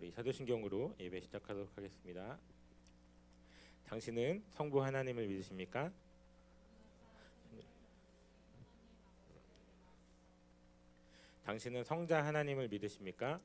우리 사도신경으로 예배 시작하도록 하겠습니다. 당신은 성부 하나님을 믿으십니까? 당신은 성자 하나님을 믿으십니까?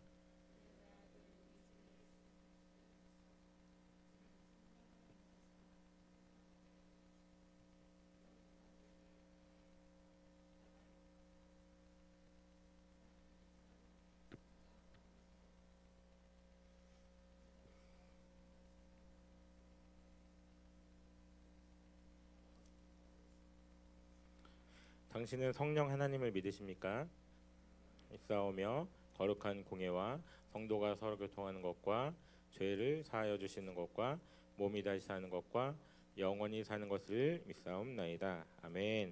당신은 성령 하나님을 믿으십니까? 싸우며 거룩한 공예와 성도가 서로 교통하는 것과 죄를 사하여 주시는 것과 몸이 다시 사는 것과 영원히 사는 것을 믿사옵나이다. 아멘.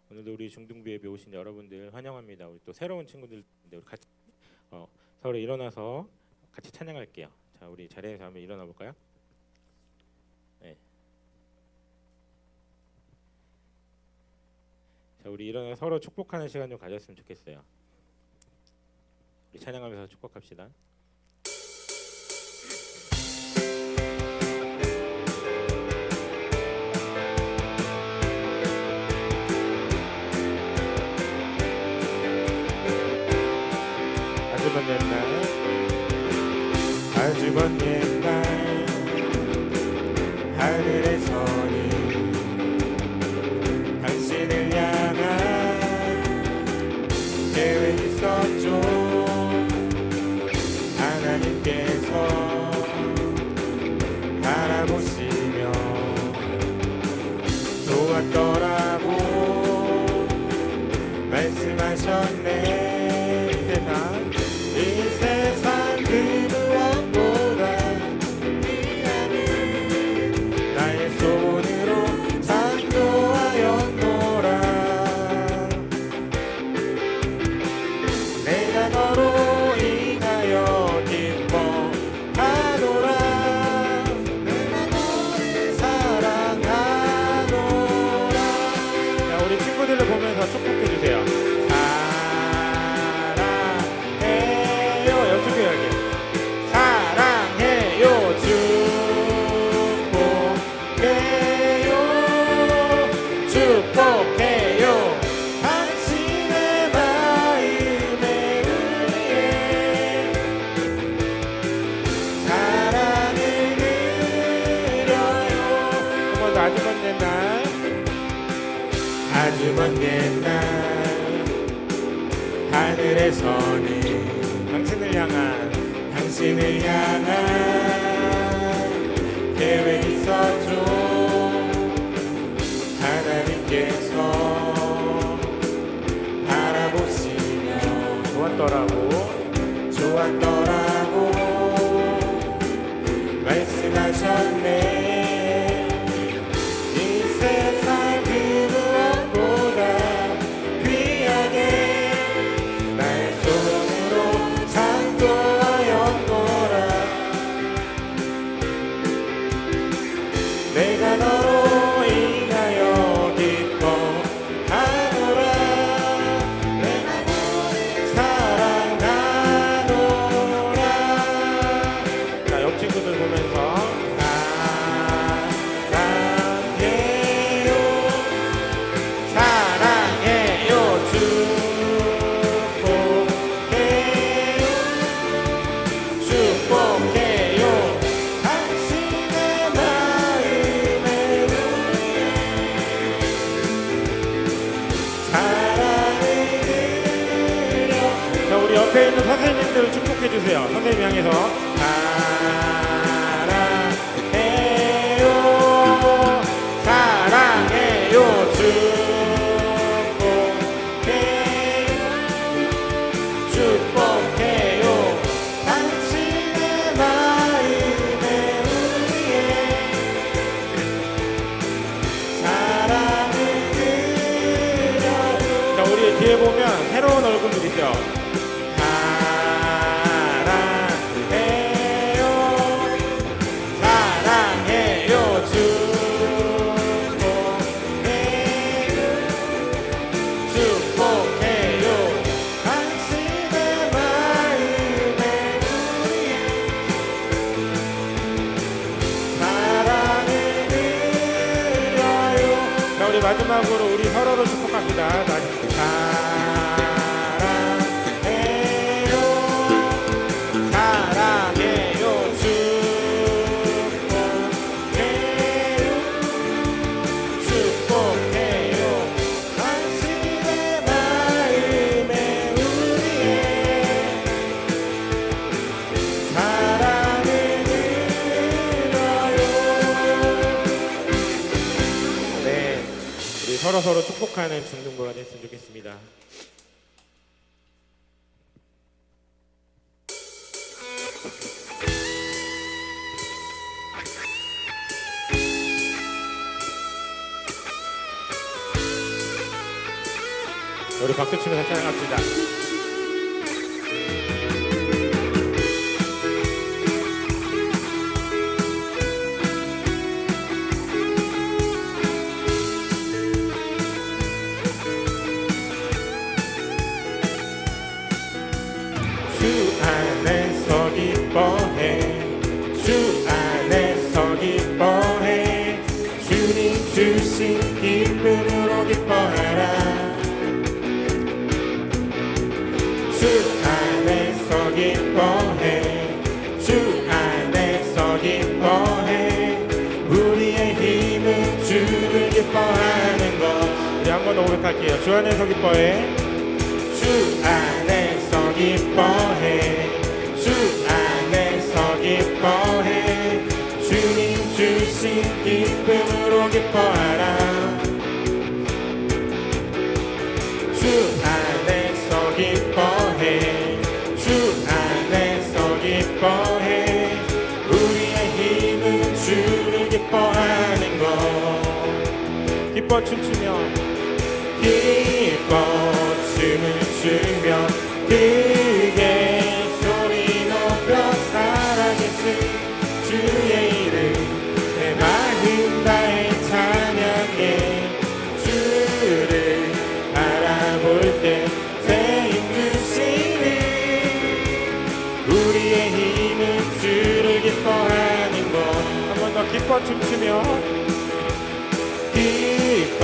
오늘도 우리 중등부 예배 오신 여러분들 환영합니다. 우리 또 새로운 친구들 우리 같이 서로 일어나서 같이 찬양할게요. 자, 우리 자리에서 한번 일어나 볼까요? 네. 자, 우리 일어나 서로 축복하는 시간 좀 가졌으면 좋겠어요. 우리 찬양하면서 축복합시다. 아주 먼 옛날 아주 먼 옛날 하늘에서는 당신을 향한 계획이 있었죠. 하나님께서 바라보시며 좋았더라고 말씀하셨네. 이 세상 그 무엇보다 귀하는 나의 손으로 창조하였노라. 내가 너로 인하여 기뻐하노라. 내가 너를 사랑하노라. 자, 우리 친구들을 보면서 축복해주세요. 사랑해요. 축복해요. 당신의 마음에 의해 사랑을 드려요. 한번 더. 아주 먼 옛날 아주 먼 옛날 하늘에서는 당신을 향한 계획이 있었죠. 하나님께서 바라보시며 좋았더라고 말씀하셨네. 이 세상 그 무엇보다 귀하게 나의 손으로 창조하였노라. 내가 너로 인하여 기뻐하노라. 내가 너를 사랑하노라. 자, 옆 친구들 보면서 사랑해요. 축복해요. 당신의 마음에 의해 사랑을 드려. 자, 우리 옆에 있는 선생님들을 축복해주세요. 선생님 향해서 사랑해요. 축복해요. 당신의 마음에 의해 사랑을 드려요. 자, 우리 뒤에 보면 새로운 얼굴들이죠. 사랑해요. 축복해요. 당신의 마음에 의해 마지막으로 우리 서로를 축복합니다. 사랑해요, 사랑해요, 축복해요, 축복해요. 당신의 마음에 우리의 사랑을 들어요. 네, 우리 서로 축복하는 중등부가 됐으면 좋겠습니다. 우리 박수 치면서 찬양합시다. 주 안에서 기뻐해, 주 안에서 기뻐해, 주님 주신 기쁨으로 기뻐하라. 주 안에서 기뻐해, 주 안에서 기뻐해, 우리의 힘은 주를 기뻐하는 것. 우리 한 번 더 고백할게요. 주 안에서 기뻐해, 주 안에서 기뻐해, 주 안에서 기뻐해, 주님 주신 기쁨으로 기뻐하라. 주 안에서 기뻐해, 주 안에서 기뻐해, 우리의 힘은 주를 기뻐하는 것. 기뻐 춤추며, 기뻐 춤을 추며, 크게 소리 높여 살아계신 주의 이름, 내 마음 다해 찬양해. 주를 바라볼 때 새 힘 주시는, 우리의 힘은 주를 기뻐하는 것. 한 번 더 기뻐 춤추며, 기뻐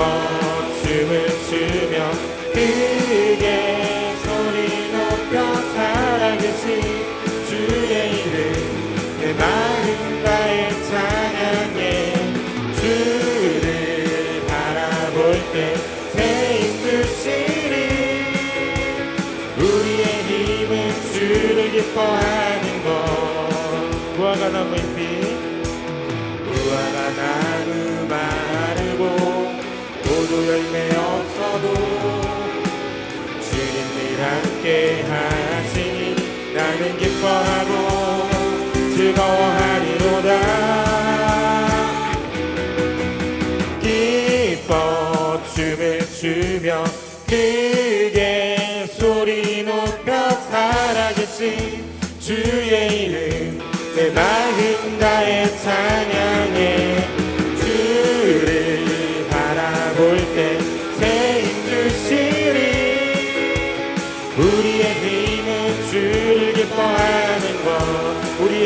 춤을 추며, 크게 소리 높여 살아계신 주의 이름, 내 마음 다해 찬양해. 주를 바라볼 때 새 힘 주시니, 우리의 힘은 주를 기뻐하는 것. 무화과 나무 잎이, 무화과 나무 마르고 모두 열매 없어도 주님들 함께 하시니 나는 기뻐하고 즐거워하리로다. 기뻐 춤을 추며, 크게 소리 높여 살아계신 주의 이름, 내 마음 다해 찬양해. 주를 바라볼 때 새 힘 주시리, 우리의 힘은 주를 기뻐하는 것. 우리의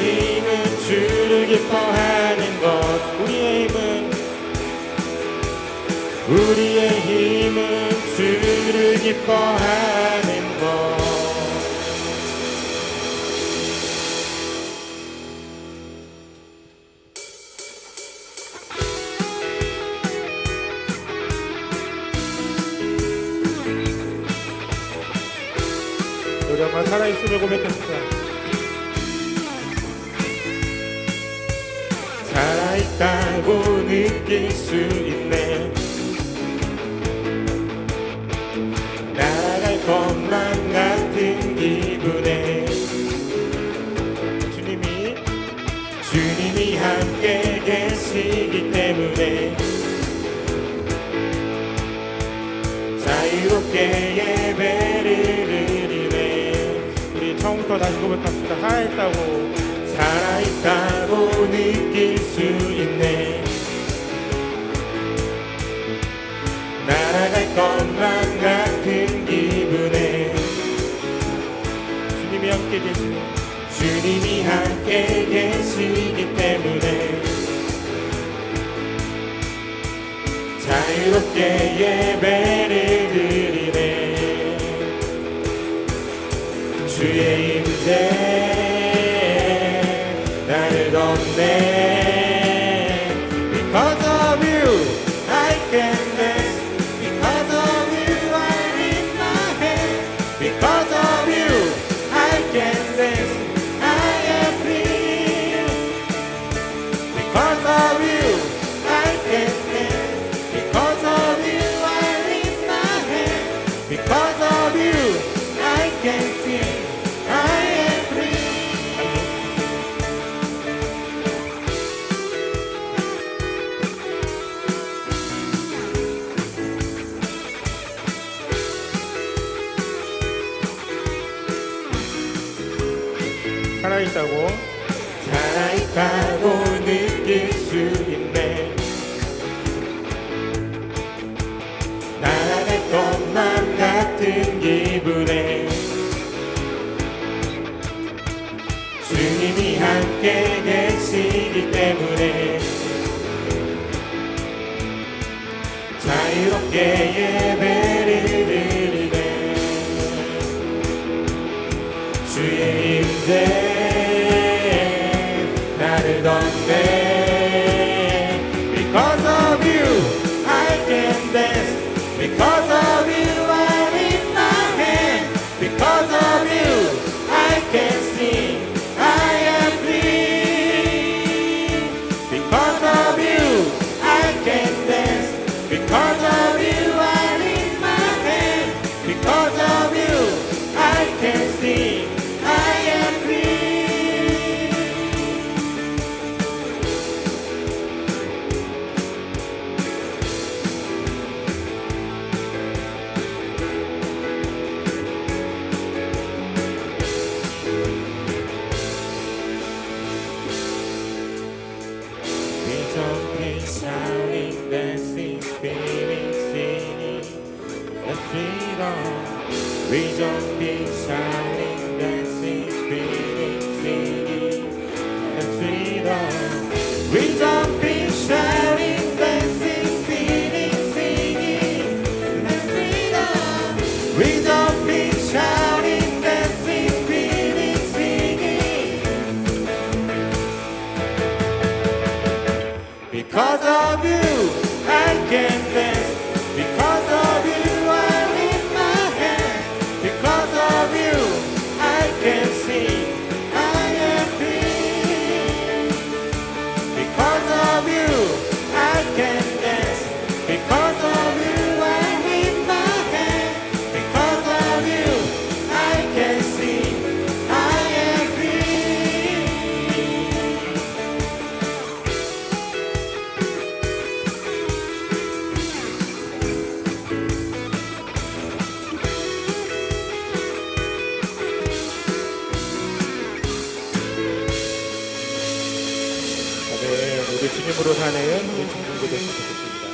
힘은 주를 기뻐하는 것. 우리의 힘은 주를 기뻐하는 것. 우리 엄마 살아있음을 고백했습니다. 살아있다고 느낄 수 있네. 날아갈 것만 같은 기분에 주님이 함께 계시기 때문에 자유롭게 예배를 드리네. 우리 처음부터 다시 고백합시다. 살아있다고 느낄 수 있네. 날아갈 것만 같은 기분에 주님이 함께 계시기 때문에 자유롭게 예배를 드리네. 주의 임재 나를 덮네. Because of you I can dance. Because of you I lift my hand. Because of you I can dance. I am free. Because of you I can dance. Because of you I lift my hand. Because of you I can sing. I am free. 살아있다고 살아있다고 느낄 수 있네. 날아갈 것만 같은 기분에 주님이 함께 계시기 때문에 자유롭게 예배를 드리네. 주의 임재 나를 덮네. Because of you I can dance. Because of you I lift my hand. Because of you I can sing. I am free. Because of you I can dance. Because of you I lift my hand. Because of you I can sing. I am free. We jumping, shouting, dancing, screaming, singing the freedom. We jumping, shouting, dancing, screaming, singing the freedom. We jumping, shouting, dancing, screaming, singing the freedom. We jumping, shouting, dancing, screaming, singing. Because of you, I can dance. Because of you, I lift my hand. Because of you, I can sing. I am free. Because of you, I can dance. Because of you, I lift my hand. Because of you, I can sing. I am free. 네, 모두 주님으로 사는 우리 중등부 됐으면 좋겠습니다.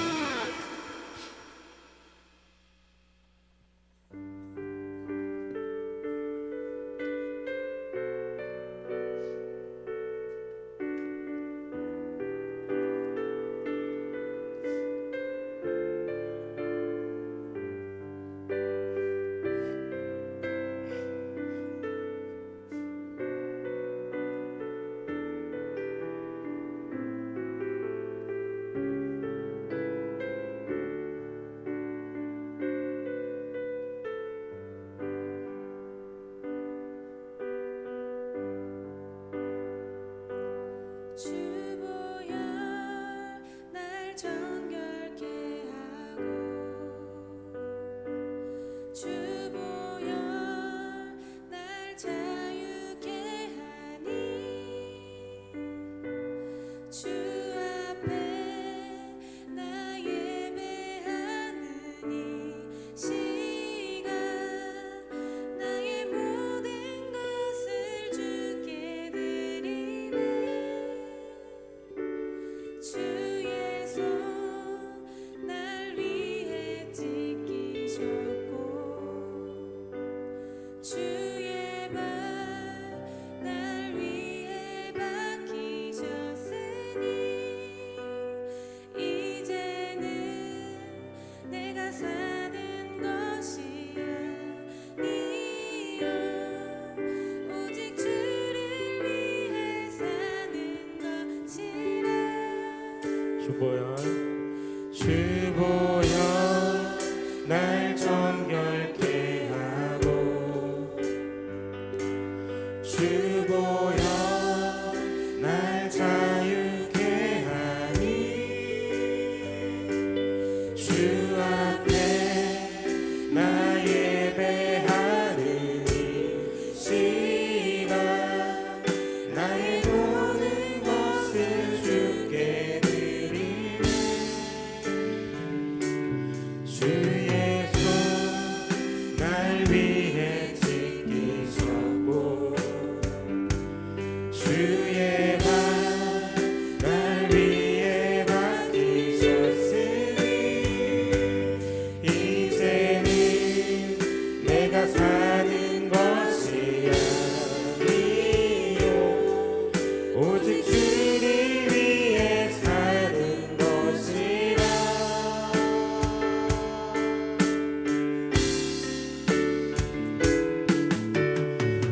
주보여 주보여 날 정결케 하고 주보여 날 자유케 하니 주 앞에 나 예배하는 이 시간 나의 모든 것을 주께 드리네 주의 손 날 위해 지키셨고 주의 발 날 위해 맡기셨으니 이제는 내가 사는 것이 아니요 오직 주를 위해 사는 것이라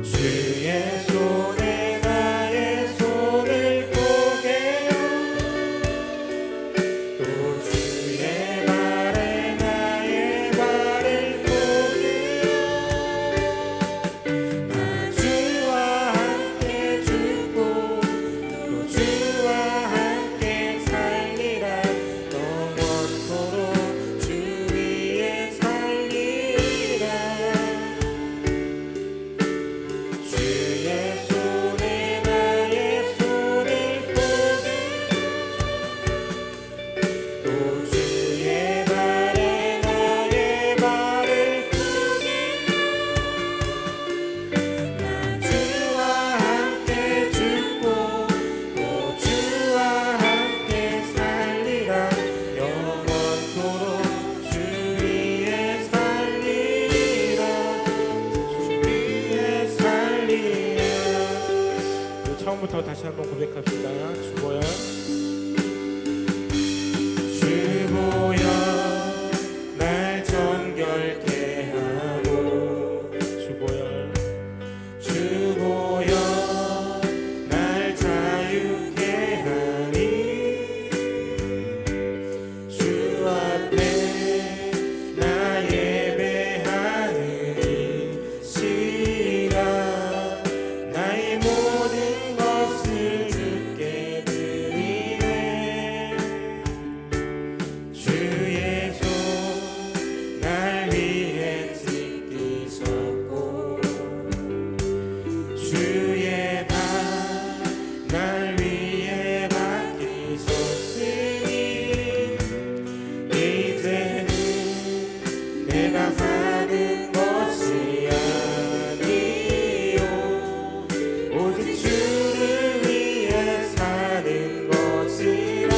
주의 손에 나의 손을 꼬개요 또 주의 발에 나의 발을 꼬개요 나 주와 함께 죽고 또 주와 함께 살리라 영원토록 주 위에 살리라 주의 손에 나의 손을 꼬개요 또 주의 발에 나의 발을 꼬개요 나 주와 함께 죽고 또 주와 함께 살리라 영원토록 주 위에 살리라 주 위에 살리라 처음부터 다시 한번 고백합시다. 주보여 주보여 날 정결케 하고 주보여 주보여 날 자유케 하니 주 앞에 나 예배하는 이 시간 나의 모든 것을 주께 드리네 주의 손 날 위해 지키셨고 주의 발 날 위해 맡기셨으니 이제는 내가 사는 것이 아니요 오직 주를 위해 사는 것이라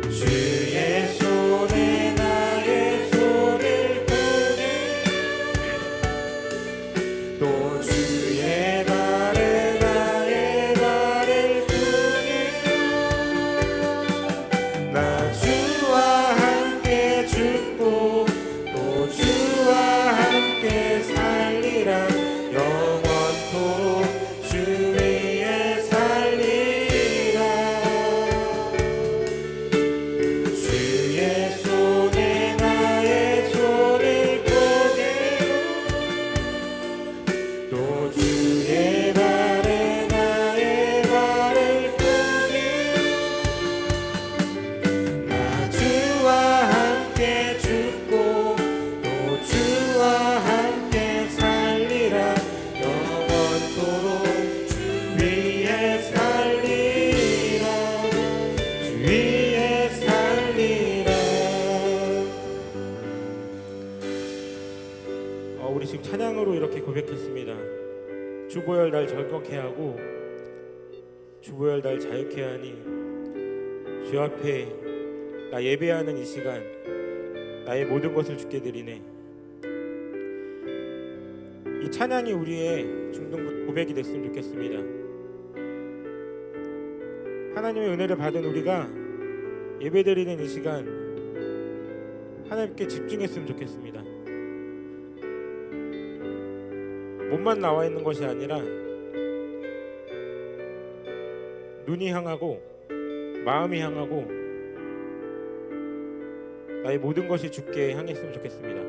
주의 손에 나의 손을 꼬개요 또 주의 발에 나의 발을 꼬개요 나 주와 함께 죽고 또 주와 함께 살리라 영원토록 주 위에 살리라 주의 손에 나의 손을 꼬개요 또 주의 발에 나의 발을 꼬개요 나 주와 함께 죽고 또 주와 함께 살리라 영원토록 주 위에 살리라 주 위에 살리라 우리 지금 찬양으로 이렇게 고백했습니다. 주보혈 날 절거케 하고 주보혈 날 자유케 하니 주 앞에 나 예배하는 이 시간 나의 모든 것을 주께 드리네 이 찬양이 우리의 중등 고백이 됐으면 좋겠습니다. 하나님의 은혜를 받은 우리가 예배드리는 이 시간 하나님께 집중했으면 좋겠습니다. 몸만 나와 있는 것이 아니라 눈이 향하고 마음이 향하고 나의 모든 것이 주께 향했으면 좋겠습니다.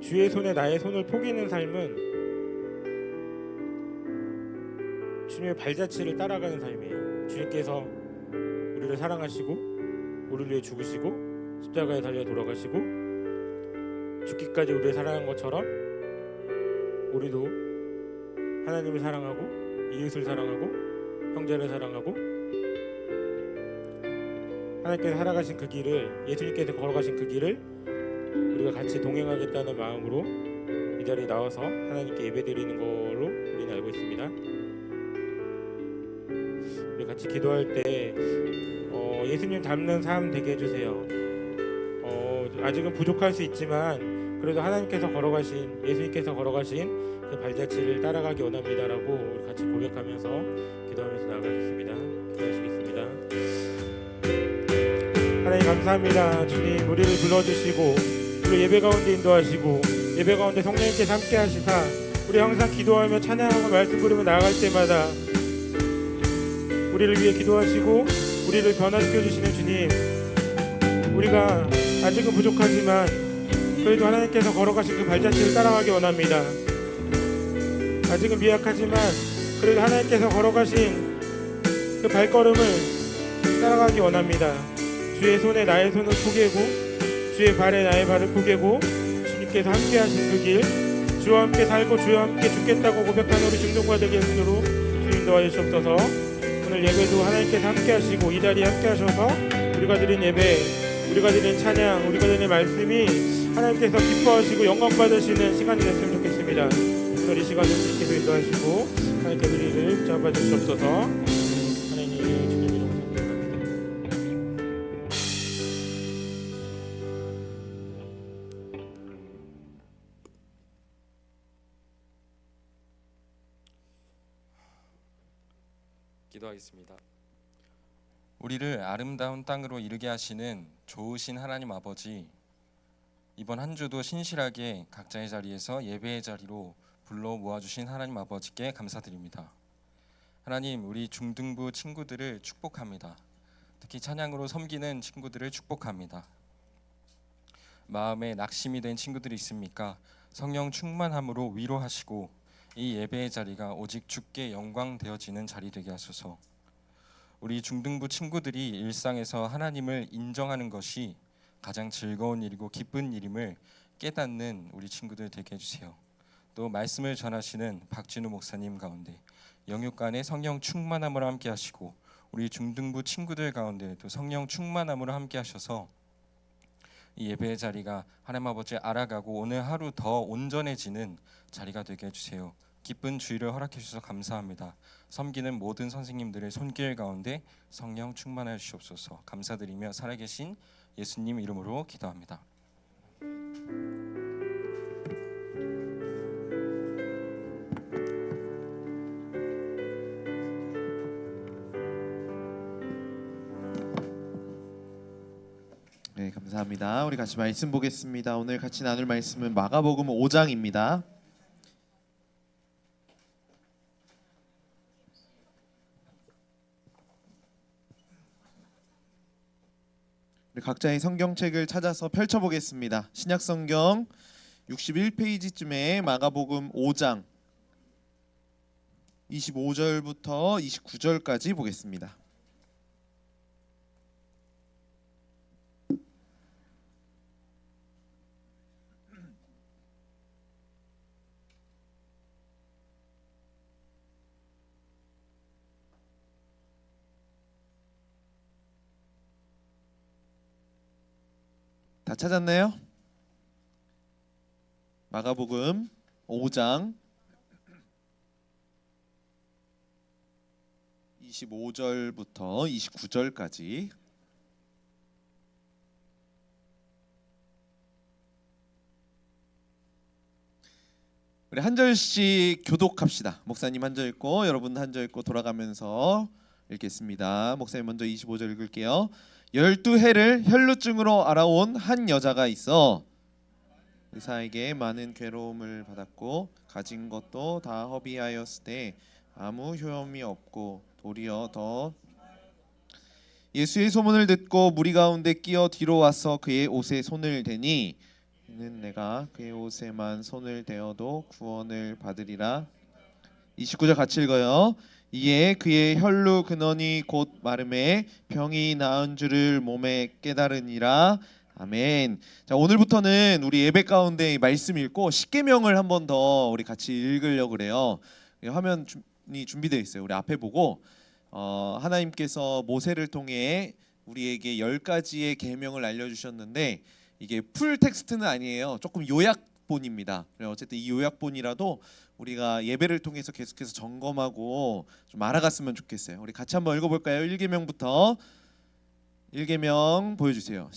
주의 손에 나의 손을 포기는 삶은 주님의 발자취를 따라가는 삶이에요. 주님께서 우리를 사랑하시고 우리를 위해 죽으시고 십자가에 달려 돌아가시고 죽기까지 우리를 사랑한 것처럼 우리도 하나님을 사랑하고 이웃을 사랑하고 형제를 사랑하고 하나님께서 살아가신 그 길을, 예수님께서 걸어가신 그 길을 우리가 같이 동행하겠다는 마음으로 이 자리에 나와서 하나님께 예배드리는 걸로 우리는 알고 있습니다. 우리 같이 기도할 때 예수님 닮는 삶 되게 해주세요. 아직은 부족할 수 있지만 그래도 하나님께서 걸어가신, 예수님께서 걸어가신 그 발자취를 따라가기 원합니다라고 우리 같이 고백하면서 기도하면서 나아가겠습니다. 기도하시겠습니다. 하나님 감사합니다. 주님, 우리를 불러주시고 우리 예배 가운데 인도하시고 예배 가운데 성령님께서 함께 하시사 우리 항상 기도하며 찬양하고 말씀 부르며 나아갈 때마다 우리를 위해 기도하시고 우리를 변화시켜 주시는 주님, 우리가 아직은 부족하지만 그래도 하나님께서 걸어가신 그 발자취를 따라가기 원합니다. 아직은 미약하지만 그래도 하나님께서 걸어가신 그 발걸음을 따라가기 원합니다. 주의 손에 나의 손을 포개고 주의 발에 나의 발을 포개고 주님께서 함께 하신 그 길, 주와 함께 살고 주와 함께 죽겠다고 고백하는 우리 중동과 되게 하시도록 주님 도와주시옵소서. 오늘 예배도 하나님께서 함께 하시고 이 자리에 함께 하셔서 우리가 드린 예배, 우리가 드린 찬양, 우리가 드린 말씀이 하나님께서 기뻐하시고 영광 받으시는 시간이 됐으면 좋겠습니다. 오늘 이 시간을 주님께서 인도하시고 하나님께서 우리를 붙잡아 주시옵소서. 하나님 주님 이름으로 기도합니다. 기도하겠습니다. 우리를 아름다운 땅으로 이르게 하시는 좋으신 하나님 아버지, 이번 한 주도 신실하게 각자의 자리에서 예배의 자리로 불러 모아주신 하나님 아버지께 감사드립니다. 하나님, 우리 중등부 친구들을 축복합니다. 특히 찬양으로 섬기는 친구들을 축복합니다. 마음에 낙심이 된 친구들이 있습니까? 성령 충만함으로 위로하시고 이 예배의 자리가 오직 주께 영광 되어지는 자리 되게 하소서. 우리 중등부 친구들이 일상에서 하나님을 인정하는 것이 가장 즐거운 일이고 기쁜 일임을 깨닫는 우리 친구들 되게 해주세요. 또 말씀을 전하시는 박진우 목사님 가운데 영육간의 성령 충만함으로 함께 하시고 우리 중등부 친구들 가운데 또 성령 충만함으로 함께 하셔서 이 예배의 자리가 하나님 아버지 알아가고 오늘 하루 더 온전해지는 자리가 되게 해주세요. 기쁜 주의를 허락해 주셔서 감사합니다. 섬기는 모든 선생님들의 손길 가운데 성령 충만하여 주시옵소서. 감사드리며 살아계신 예수님 이름으로 기도합니다. 네, 감사합니다. 우리 같이 말씀 보겠습니다. 오늘 같이 나눌 말씀은 마가복음 5장입니다. 우리 각자의 성경책을 찾아서 펼쳐보겠습니다. 신약성경 61페이지쯤에 마가복음 5장 25절부터 29절까지 보겠습니다. 다 찾았나요? 마가복음 5장 25절부터 29절까지 우리 한 절씩 교독합시다. 목사님 한 절 읽고 여러분 한 절 읽고 돌아가면서 읽겠습니다. 목사님 먼저 25절 읽을게요. 12해를 혈루증으로 알아온 한 여자가 있어 의사에게 많은 괴로움을 받았고 가진 것도 다 허비하였을 때 아무 효험이 없고 도리어 더 예수의 소문을 듣고 무리 가운데 끼어 뒤로 와서 그의 옷에 손을 대니 이는 내가 그의 옷에만 손을 대어도 구원을 받으리라. 29절 같이 읽어요. 이에 그의 혈루 근원이 곧 마름에 병이 나은 줄을 몸에 깨달으니라. 아멘. 자, 오늘부터는 우리 예배 가운데 이 말씀 읽고 십계명을 한 번 더 우리 같이 읽으려고 그래요. 화면이 준비되어 있어요. 우리 앞에 보고 하나님께서 모세를 통해 우리에게 10가지의 계명을 알려주셨는데 이게 풀 텍스트는 아니에요. 조금 요약본입니다. 어쨌든 이 요약본이라도 우리가 예배를 통해서 계속해서 점검하고 좀 알아갔으면 좋겠어요. 우리 같이 한번 읽어볼까요? 1계명부터 1계명 보여주세요.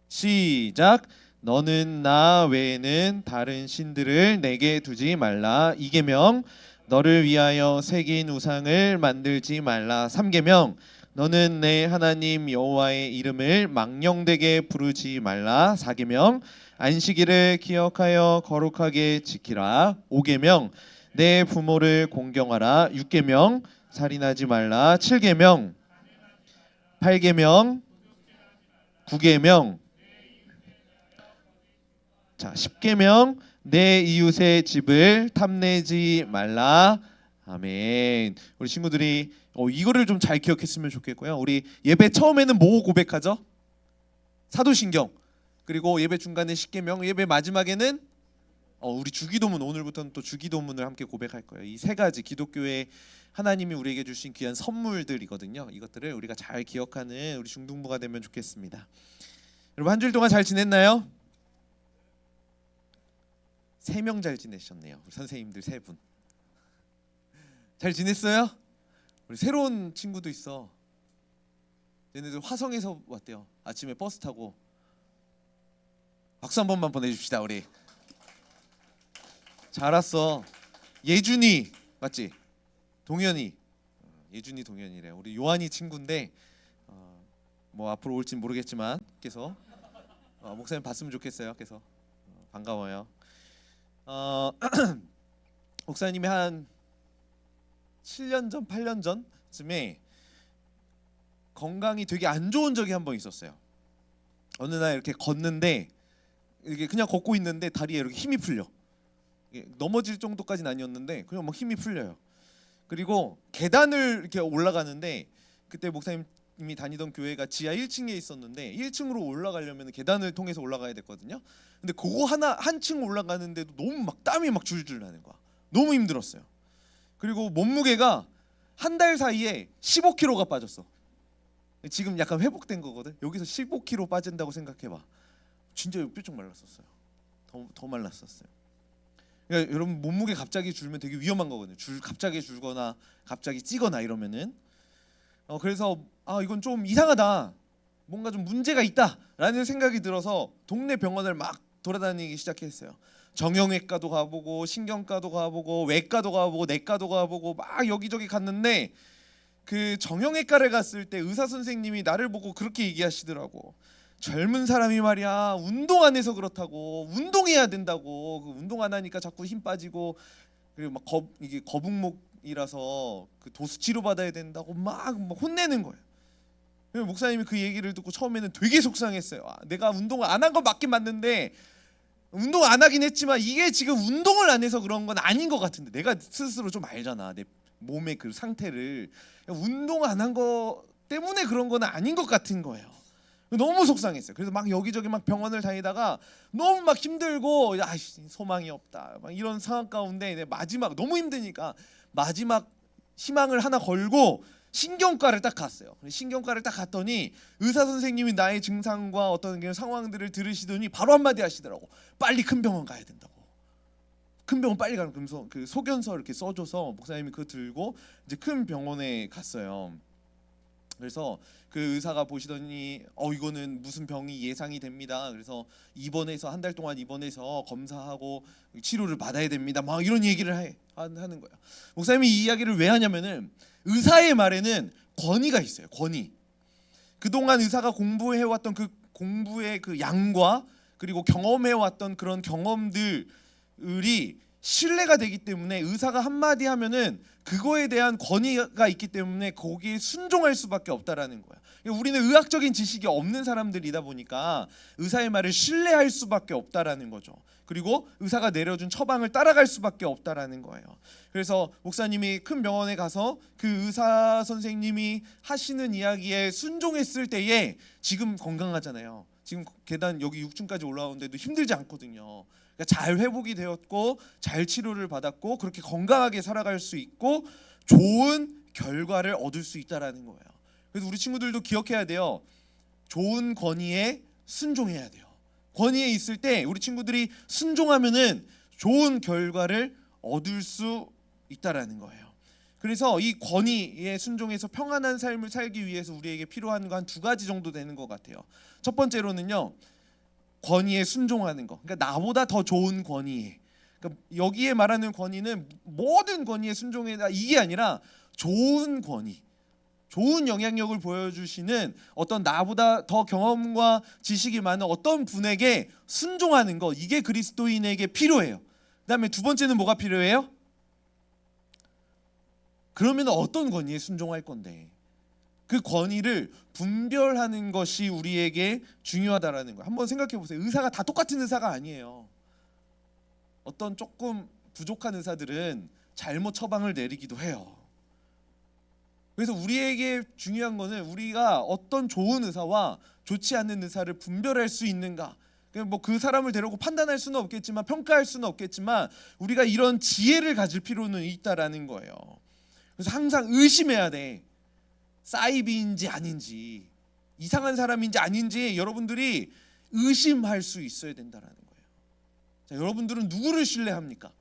시작. 너는 나 외에는 다른 신들을 내게 두지 말라. 2계명. 너를 위하여 새긴 우상을 만들지 말라. 3계명. 너는 내 하나님 여호와의 이름을 망령되게 부르지 말라. 4계명. 안식일을 기억하여 거룩하게 지키라. 5계명. 내 부모를 공경하라. 6계명. 살인하지 말라. 7계명. 8계명. 9계명. 자, 10계명. 내 이웃의 집을 탐내지 말라. 아멘. 우리 친구들이 이거를 좀 잘 기억했으면 좋겠고요. 우리 예배 처음에는 뭐 고백하죠? 사도신경. 그리고 예배 중간에 십계명, 예배 마지막에는 우리 주기도문, 오늘부터는 또 주기도문을 함께 고백할 거예요. 이 세 가지 기독교의 하나님이 우리에게 주신 귀한 선물들이거든요. 이것들을 우리가 잘 기억하는 우리 중등부가 되면 좋겠습니다. 여러분 한 주일 동안 잘 지냈나요? 3명 잘 지내셨네요. 우리 선생님들 3분. 잘 지냈어요? 우리 새로운 친구도 있어. 얘네들 화성에서 왔대요. 아침에 버스 타고. 박수 한 번만 보내줍시다 우리. 잘 왔어. 예준이 맞지? 동현이. 예준이 동현이래. 우리 요한이 친구인데 뭐 앞으로 올진 모르겠지만 계속 목사님 봤으면 좋겠어요. 계속 반가워요. 목사님이 한 7년 전, 8년 전쯤에 건강이 되게 안 좋은 적이 한 번 있었어요. 어느 날 이렇게 걷는데 이게 그냥 걷고 있는데 다리에 이렇게 힘이 풀려. 이게 넘어질 정도까지는 아니었는데 그냥 막 힘이 풀려요. 그리고 계단을 이렇게 올라가는데 그때 목사님이 다니던 교회가 지하 1층에 있었는데 1층으로 올라가려면 계단을 통해서 올라가야 됐거든요. 근데 그거 한 층 올라가는데도 너무 막 땀이 막 줄줄 나는 거야. 너무 힘들었어요. 그리고 몸무게가 한 달 사이에 15kg가 빠졌어. 지금 약간 회복된 거거든. 여기서 15kg 빠진다고 생각해봐. 진짜 뾰족 말랐었어요. 더 말랐었어요. 그러니까 여러분 몸무게 갑자기 줄면 되게 위험한 거거든요. 갑자기 줄거나 갑자기 찌거나 이러면은 그래서 이건 좀 이상하다. 뭔가 좀 문제가 있다라는 생각이 들어서 동네 병원을 막 돌아다니기 시작했어요. 정형외과도 가보고 신경과도 가보고 외과도 가보고 내과도 가보고 막 여기저기 갔는데 그 정형외과를 갔을 때 의사 선생님이 나를 보고 그렇게 얘기하시더라고. 젊은 사람이 말이야 운동 안 해서 그렇다고. 운동해야 된다고. 그 운동 안 하니까 자꾸 힘 빠지고 그리고 막 이게 거북목이라서 그 도수 치료 받아야 된다고 막 혼내는 거예요. 목사님이 그 얘기를 듣고 처음에는 되게 속상했어요. 내가 운동을 안 한 건 맞긴 맞는데 운동 안 하긴 했지만 이게 지금 운동을 안 해서 그런 건 아닌 것 같은데 내가 스스로 좀 알잖아. 내 몸의 그 상태를. 운동 안 한 거 때문에 그런 건 아닌 것 같은 거예요. 너무 속상했어요. 그래서 막 여기저기 막 병원을 다니다가 너무 막 힘들고 소망이 없다 막 이런 상황 가운데 마지막 너무 힘드니까 마지막 희망을 하나 걸고 신경과를 딱 갔어요. 신경과를 딱 갔더니 의사 선생님이 나의 증상과 어떤 그런 상황들을 들으시더니 바로 한마디 하시더라고. 빨리 큰 병원 가야 된다고. 큰 병원 빨리 가는 그러면서 그 소견서 이렇게 써줘서 목사님이 그거 들고 이제 큰 병원에 갔어요. 그래서 그 의사가 보시더니 이거는 무슨 병이 예상이 됩니다. 그래서 입원해서 한 달 동안 입원해서 검사하고 치료를 받아야 됩니다. 막 이런 얘기를 하는 거예요. 목사님이 이 이야기를 왜 하냐면은 의사의 말에는 권위가 있어요. 권위. 그동안 의사가 공부해왔던 그 공부의 그 양과 그리고 경험해왔던 그런 경험들이 신뢰가 되기 때문에 의사가 한마디 하면은 그거에 대한 권위가 있기 때문에 거기에 순종할 수밖에 없다라는 거야. 우리는 의학적인 지식이 없는 사람들이다 보니까 의사의 말을 신뢰할 수밖에 없다라는 거죠. 그리고 의사가 내려준 처방을 따라갈 수밖에 없다라는 거예요. 그래서 목사님이 큰 병원에 가서 그 의사 선생님이 하시는 이야기에 순종했을 때에 지금 건강하잖아요. 지금 계단 여기 6층까지 올라오는데도 힘들지 않거든요. 그러니까 잘 회복이 되었고 잘 치료를 받았고 그렇게 건강하게 살아갈 수 있고 좋은 결과를 얻을 수 있다라는 거예요. 그래서 우리 친구들도 기억해야 돼요. 좋은 권위에 순종해야 돼요. 권위에 있을 때 우리 친구들이 순종하면은 좋은 결과를 얻을 수 있다라는 거예요. 그래서 이 권위에 순종해서 평안한 삶을 살기 위해서 우리에게 필요한 거 한 두 가지 정도 되는 것 같아요. 첫 번째로는요, 권위에 순종하는 거. 그러니까 나보다 더 좋은 권위에. 그러니까 여기에 말하는 권위는 모든 권위에 순종해라 이게 아니라 좋은 권위. 좋은 영향력을 보여주시는 어떤 나보다 더 경험과 지식이 많은 어떤 분에게 순종하는 것, 이게 그리스도인에게 필요해요. 그다음에 두 번째는 뭐가 필요해요? 그러면 어떤 권위에 순종할 건데 그 권위를 분별하는 것이 우리에게 중요하다라는 거예요. 한번 생각해 보세요. 의사가 다 똑같은 의사가 아니에요. 어떤 조금 부족한 의사들은 잘못 처방을 내리기도 해요. 그래서 우리에게 중요한 거는 우리가 어떤 좋은 의사와 좋지 않는 의사를 분별할 수 있는가. 뭐 그 사람을 데려고 판단할 수는 없겠지만 평가할 수는 없겠지만 우리가 이런 지혜를 가질 필요는 있다라는 거예요. 그래서 항상 의심해야 돼. 사이비인지 아닌지, 이상한 사람인지 아닌지 여러분들이 의심할 수 있어야 된다라는 거예요. 자, 여러분들은 누구를 신뢰합니까?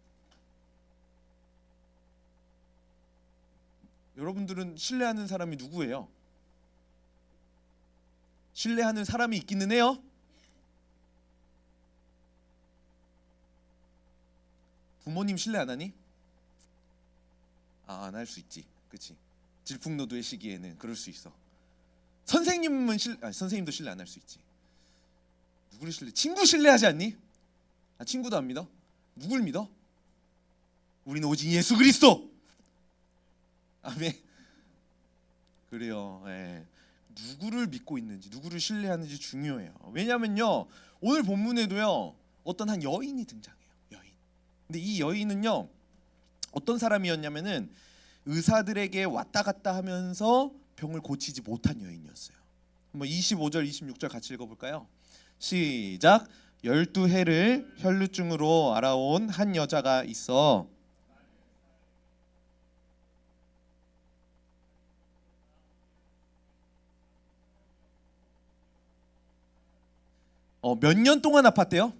여러분들은 신뢰하는 사람이 누구예요? 신뢰하는 사람이 있기는 해요? 부모님 신뢰 안 하니? 안 할 수 있지, 그렇지? 질풍노도의 시기에는 그럴 수 있어. 선생님은 선생님도 신뢰 안 할 수 있지. 누구를 신뢰? 친구 신뢰하지 않니? 친구도 안 믿어? 누굴 믿어? 우리는 오직 예수 그리스도. 아멘. 그래요. 예. 누구를 믿고 있는지, 누구를 신뢰하는지 중요해요. 왜냐면요, 오늘 본문에도요 어떤 한 여인이 등장해요. 여인. 근데 이 여인은요 어떤 사람이었냐면은 의사들에게 왔다 갔다 하면서 병을 고치지 못한 여인이었어요. 한번 25절, 26절 같이 읽어볼까요? 시작. 12해를 혈루증으로 알아온 한 여자가 있어 몇 년 동안 아팠대요?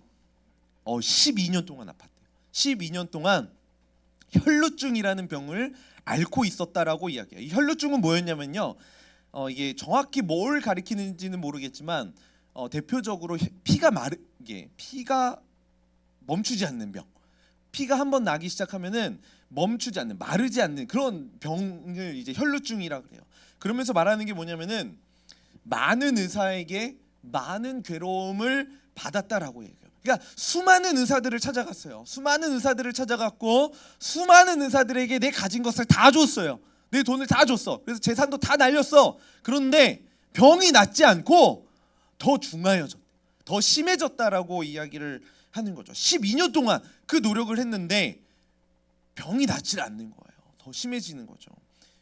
12년 동안 아팠대요. 12년 동안 혈루증이라는 병을 앓고 있었다라고 이야기해요. 이 혈루증은 뭐였냐면요, 이게 정확히 뭘 가리키는지는 모르겠지만 대표적으로 피가 멈추지 않는 병, 피가 한번 나기 시작하면은 멈추지 않는, 마르지 않는 그런 병을 이제 혈루증이라 그래요. 그러면서 말하는 게 뭐냐면은 많은 의사에게 많은 괴로움을 받았다라고 얘기해요. 그러니까 수많은 의사들을 찾아갔어요. 수많은 의사들을 찾아갔고 수많은 의사들에게 내 가진 것을 다 줬어요. 내 돈을 다 줬어. 그래서 재산도 다 날렸어. 그런데 병이 낫지 않고 더 중하여졌다, 더 심해졌다라고 이야기를 하는 거죠. 12년 동안 그 노력을 했는데 병이 낫질 않는 거예요. 더 심해지는 거죠.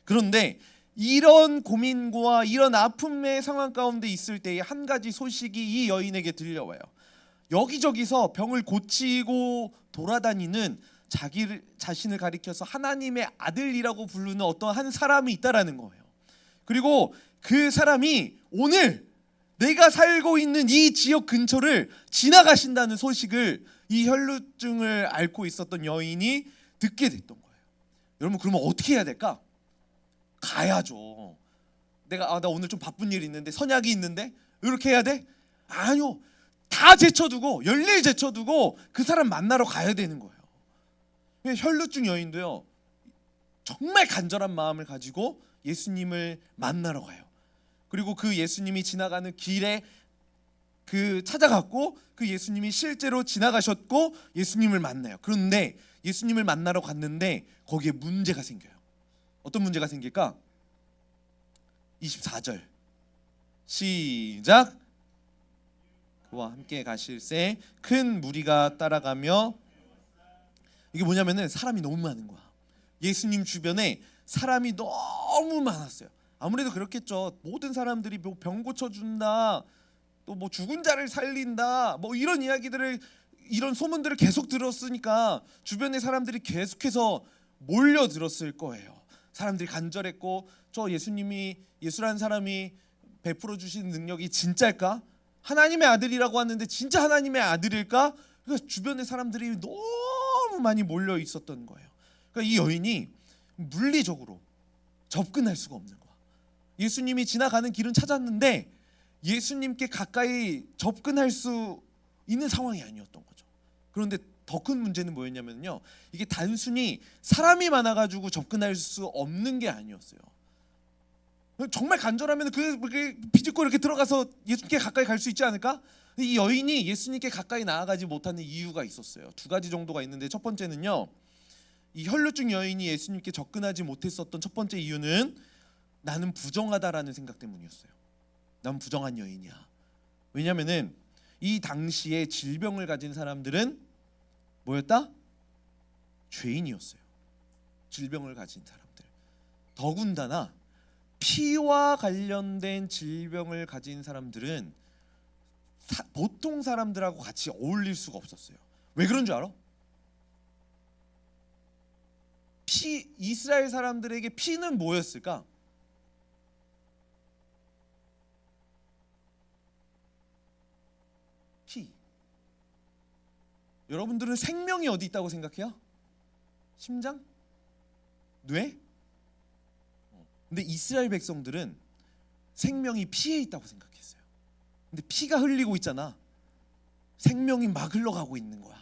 그런데 이런 고민과 이런 아픔의 상황 가운데 있을 때에 한 가지 소식이 이 여인에게 들려와요. 여기저기서 병을 고치고 돌아다니는 자신을 가리켜서 하나님의 아들이라고 부르는 어떤 한 사람이 있다라는 거예요. 그리고 그 사람이 오늘 내가 살고 있는 이 지역 근처를 지나가신다는 소식을 이 혈루증을 앓고 있었던 여인이 듣게 됐던 거예요. 여러분, 그러면 어떻게 해야 될까? 가야죠. 나 오늘 좀 바쁜 일이 있는데, 선약이 있는데 이렇게 해야 돼? 아니요. 다 제쳐두고, 열일 제쳐두고 그 사람 만나러 가야 되는 거예요. 혈루증 여인도요 정말 간절한 마음을 가지고 예수님을 만나러 가요. 그리고 그 예수님이 지나가는 길에 그 찾아갔고 그 예수님이 실제로 지나가셨고 예수님을 만나요. 그런데 예수님을 만나러 갔는데 거기에 문제가 생겨요. 어떤 문제가 생길까? 24절 시작. 그와 함께 가실새 큰 무리가 따라가며, 이게 뭐냐면은 사람이 너무 많은 거야. 예수님 주변에 사람이 너무 많았어요. 아무래도 그렇겠죠. 모든 사람들이 뭐 병 고쳐준다, 또 뭐 죽은 자를 살린다, 뭐 이런 이야기들을, 이런 소문들을 계속 들었으니까 주변의 사람들이 계속해서 몰려들었을 거예요. 사람들이 간절했고, 저 예수라는 사람이 베풀어 주신 능력이 진짜일까? 하나님의 아들이라고 하는데 진짜 하나님의 아들일까? 그러니까 주변의 사람들이 너무 많이 몰려 있었던 거예요. 그러니까 이 여인이 물리적으로 접근할 수가 없는 거야. 예수님이 지나가는 길은 찾았는데 예수님께 가까이 접근할 수 있는 상황이 아니었던 거죠. 그런데 더 큰 문제는 뭐였냐면요, 이게 단순히 사람이 많아가지고 접근할 수 없는 게 아니었어요. 정말 간절하면 그게 비집고 이렇게 들어가서 예수님께 가까이 갈 수 있지 않을까? 이 여인이 예수님께 가까이 나아가지 못하는 이유가 있었어요. 두 가지 정도가 있는데, 첫 번째는요, 이 혈루증 여인이 예수님께 접근하지 못했었던 첫 번째 이유는 나는 부정하다라는 생각 때문이었어요. 난 부정한 여인이야. 왜냐면은 이 당시에 질병을 가진 사람들은 뭐였다? 죄인이었어요. 질병을 가진 사람들. 더군다나 피와 관련된 질병을 가진 사람들은 보통 사람들하고 같이 어울릴 수가 없었어요. 왜 그런 줄 알아? 이스라엘 사람들에게 피는 뭐였을까? 피. 여러분들은 생명이 어디 있다고 생각해요? 심장? 뇌? 근데 이스라엘 백성들은 생명이 피에 있다고 생각했어요. 근데 피가 흘리고 있잖아. 생명이 막 흘러가고 있는 거야.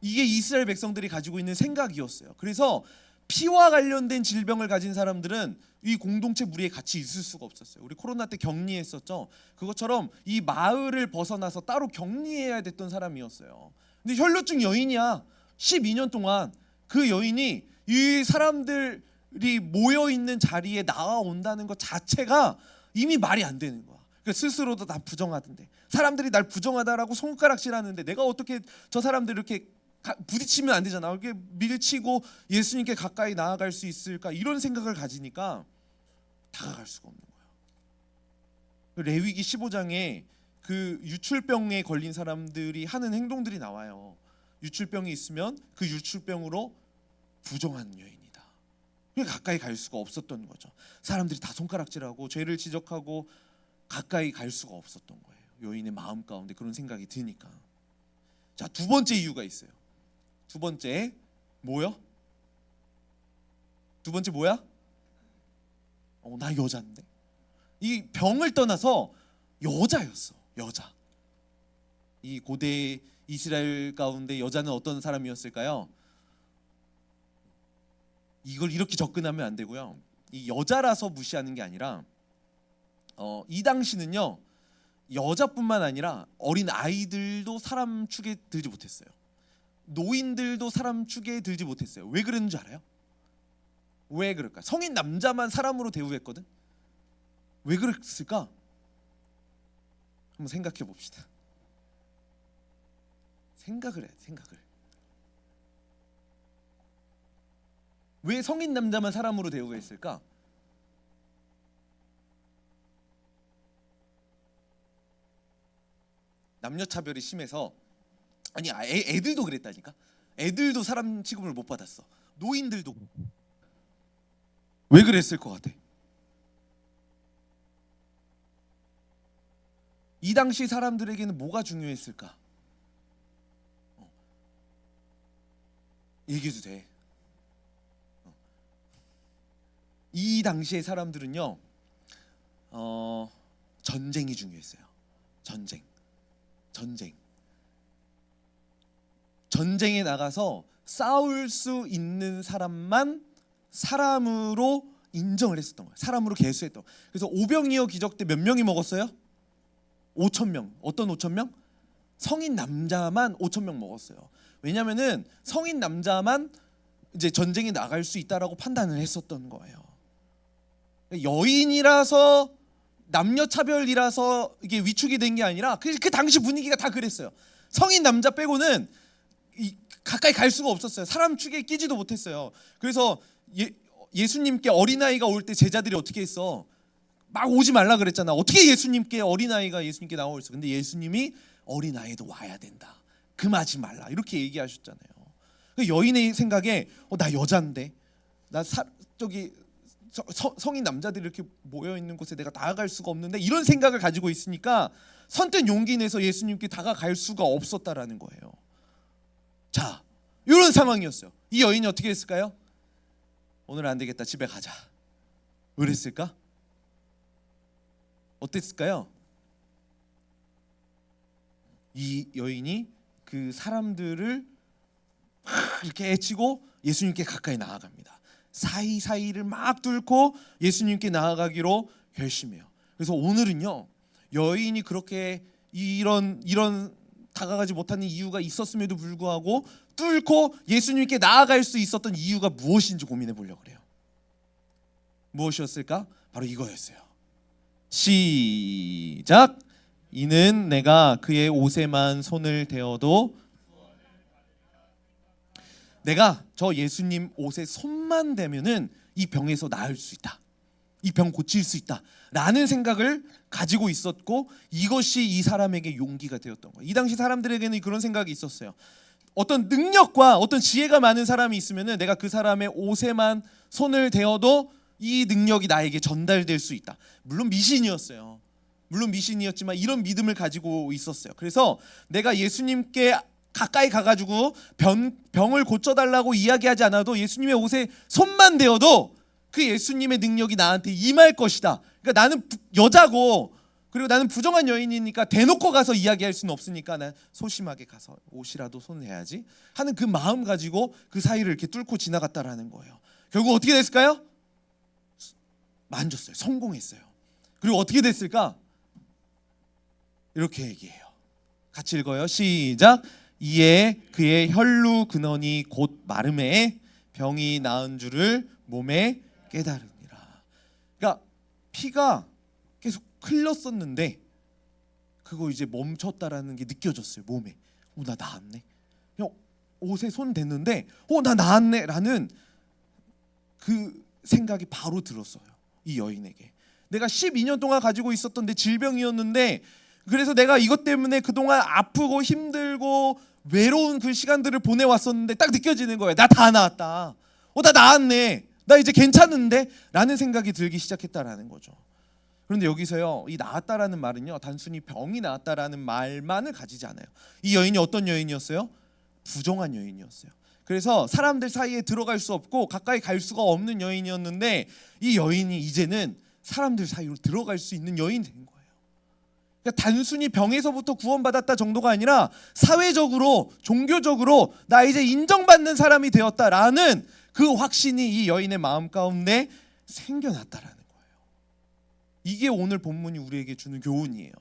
이게 이스라엘 백성들이 가지고 있는 생각이었어요. 그래서 피와 관련된 질병을 가진 사람들은 이 공동체 무리에 같이 있을 수가 없었어요. 우리 코로나 때 격리했었죠. 그것처럼 이 마을을 벗어나서 따로 격리해야 됐던 사람이었어요. 근데 혈루증 여인이야. 12년 동안 그 여인이 이 사람들이 모여 있는 자리에 나와온다는 것 자체가 이미 말이 안 되는 거야. 그러니까 스스로도 다 부정하던데, 사람들이 날 부정하다라고 손가락질하는데 내가 어떻게 저 사람들 이렇게 부딪히면 안 되잖아. 이렇게 밀치고 예수님께 가까이 나아갈 수 있을까? 이런 생각을 가지니까 다가갈 수가 없는 거예요. 레위기 15장에 그 유출병에 걸린 사람들이 하는 행동들이 나와요. 유출병이 있으면 그 유출병으로 부정한 여인이다. 그러니까 가까이 갈 수가 없었던 거죠. 사람들이 다 손가락질하고 죄를 지적하고 가까이 갈 수가 없었던 거예요. 여인의 마음 가운데 그런 생각이 드니까. 자, 두 번째 이유가 있어요. 두 번째 뭐요? 두 번째 뭐야? 나 여자인데. 이 병을 떠나서 여자였어. 여자. 이 고대 이스라엘 가운데 여자는 어떤 사람이었을까요? 이걸 이렇게 접근하면 안 되고요. 이 여자라서 무시하는 게 아니라 이 당시는요, 여자뿐만 아니라 어린 아이들도 사람 축에 들지 못했어요. 노인들도 사람 축에 들지 못했어요. 왜 그랬는 줄 알아요? 왜 그럴까? 성인 남자만 사람으로 대우했거든. 왜 그랬을까? 한번 생각해 봅시다. 생각을 해, 생각을. 왜 성인 남자만 사람으로 대우했을까? 남녀 차별이 심해서, 아니 애들도 그랬다니까. 애들도 사람 취급을 못 받았어. 노인들도. 왜 그랬을 것 같아? 이 당시 사람들에게는 뭐가 중요했을까? 얘기해도 돼. 이 당시의 사람들은요, 전쟁이 중요했어요. 전쟁에 나가서 싸울 수 있는 사람만 사람으로 인정을 했었던 거예요. 사람으로 계수했던. 그래서 오병이어 기적 때 몇 명이 먹었어요? 5천 명. 어떤 5천 명? 성인 남자만 5천 명 먹었어요. 왜냐면은 성인 남자만 이제 전쟁에 나갈 수 있다라고 판단을 했었던 거예요. 여인이라서 남녀 차별이라서 이게 위축이 된 게 아니라 그 당시 분위기가 다 그랬어요. 성인 남자 빼고는 가까이 갈 수가 없었어요. 사람 축에 끼지도 못했어요. 그래서 예수님께 어린아이가 올 때 제자들이 어떻게 했어? 막 오지 말라 그랬잖아. 어떻게 예수님께 어린아이가 예수님께 나오고 있어? 근데 예수님이 어린아이도 와야 된다. 금하지 말라. 이렇게 얘기하셨잖아요. 여인의 생각에 나 여잔데 나 성인 남자들이 이렇게 모여 있는 곳에 내가 다가갈 수가 없는데 이런 생각을 가지고 있으니까 선뜻 용기 내서 예수님께 다가갈 수가 없었다라는 거예요. 자, 이런 상황이었어요. 이 여인이 어떻게 했을까요? 오늘 안 되겠다, 집에 가자. 왜 그랬을까? 어땠을까요? 이 여인이 그 사람들을 이렇게 해치고 예수님께 가까이 나아갑니다. 사이사이를 막 뚫고 예수님께 나아가기로 결심해요. 그래서 오늘은요, 여인이 그렇게 이런 다가가지 못하는 이유가 있었음에도 불구하고 뚫고 예수님께 나아갈 수 있었던 이유가 무엇인지 고민해 보려고 그래요. 무엇이었을까? 바로 이거였어요. 시작. 이는 내가 그의 옷에만 손을 대어도 내가 저 예수님 옷에 손만 대면은 이 병에서 나을 수 있다. 이 병 고칠 수 있다. 라는 생각을 가지고 있었고 이것이 이 사람에게 용기가 되었던 거예요. 이 당시 사람들에게는 그런 생각이 있었어요. 어떤 능력과 어떤 지혜가 많은 사람이 있으면은 내가 그 사람의 옷에만 손을 대어도 이 능력이 나에게 전달될 수 있다. 물론 미신이었어요. 물론 미신이었지만 이런 믿음을 가지고 있었어요. 그래서 내가 예수님께 가까이 가가지고 병을 고쳐달라고 이야기하지 않아도 예수님의 옷에 손만 대어도 그 예수님의 능력이 나한테 임할 것이다. 그러니까 나는 여자고 그리고 나는 부정한 여인이니까 대놓고 가서 이야기할 수는 없으니까 난 소심하게 가서 옷이라도 손해야지 하는 그 마음 가지고 그 사이를 이렇게 뚫고 지나갔다라는 거예요. 결국 어떻게 됐을까요? 만졌어요. 성공했어요. 그리고 어떻게 됐을까? 이렇게 얘기해요. 같이 읽어요. 시작. 이에 그의 혈루 근원이 곧 마름에 병이 나은 줄을 몸에 깨달으니라. 그러니까 피가 계속 흘렀었는데 그거 이제 멈췄다라는 게 느껴졌어요. 몸에. 나 나았네. 그냥 옷에 손 댔는데 나 나았네라는 그 생각이 바로 들었어요. 이 여인에게. 내가 12년 동안 가지고 있었던 내 질병이었는데 그래서 내가 이것 때문에 그동안 아프고 힘들고 외로운 그 시간들을 보내왔었는데 딱 느껴지는 거예요. 나 다 나았다. 나 나았네. 나 이제 괜찮은데? 라는 생각이 들기 시작했다라는 거죠. 그런데 여기서요, 이 나았다라는 말은요, 단순히 병이 나았다라는 말만을 가지지 않아요. 이 여인이 어떤 여인이었어요? 부정한 여인이었어요. 그래서 사람들 사이에 들어갈 수 없고 가까이 갈 수가 없는 여인이었는데 이 여인이 이제는 사람들 사이로 들어갈 수 있는 여인이 된 거예요. 그러니까 단순히 병에서부터 구원받았다 정도가 아니라 사회적으로 종교적으로 나 이제 인정받는 사람이 되었다라는 그 확신이 이 여인의 마음 가운데 생겨났다라는 거예요. 이게 오늘 본문이 우리에게 주는 교훈이에요.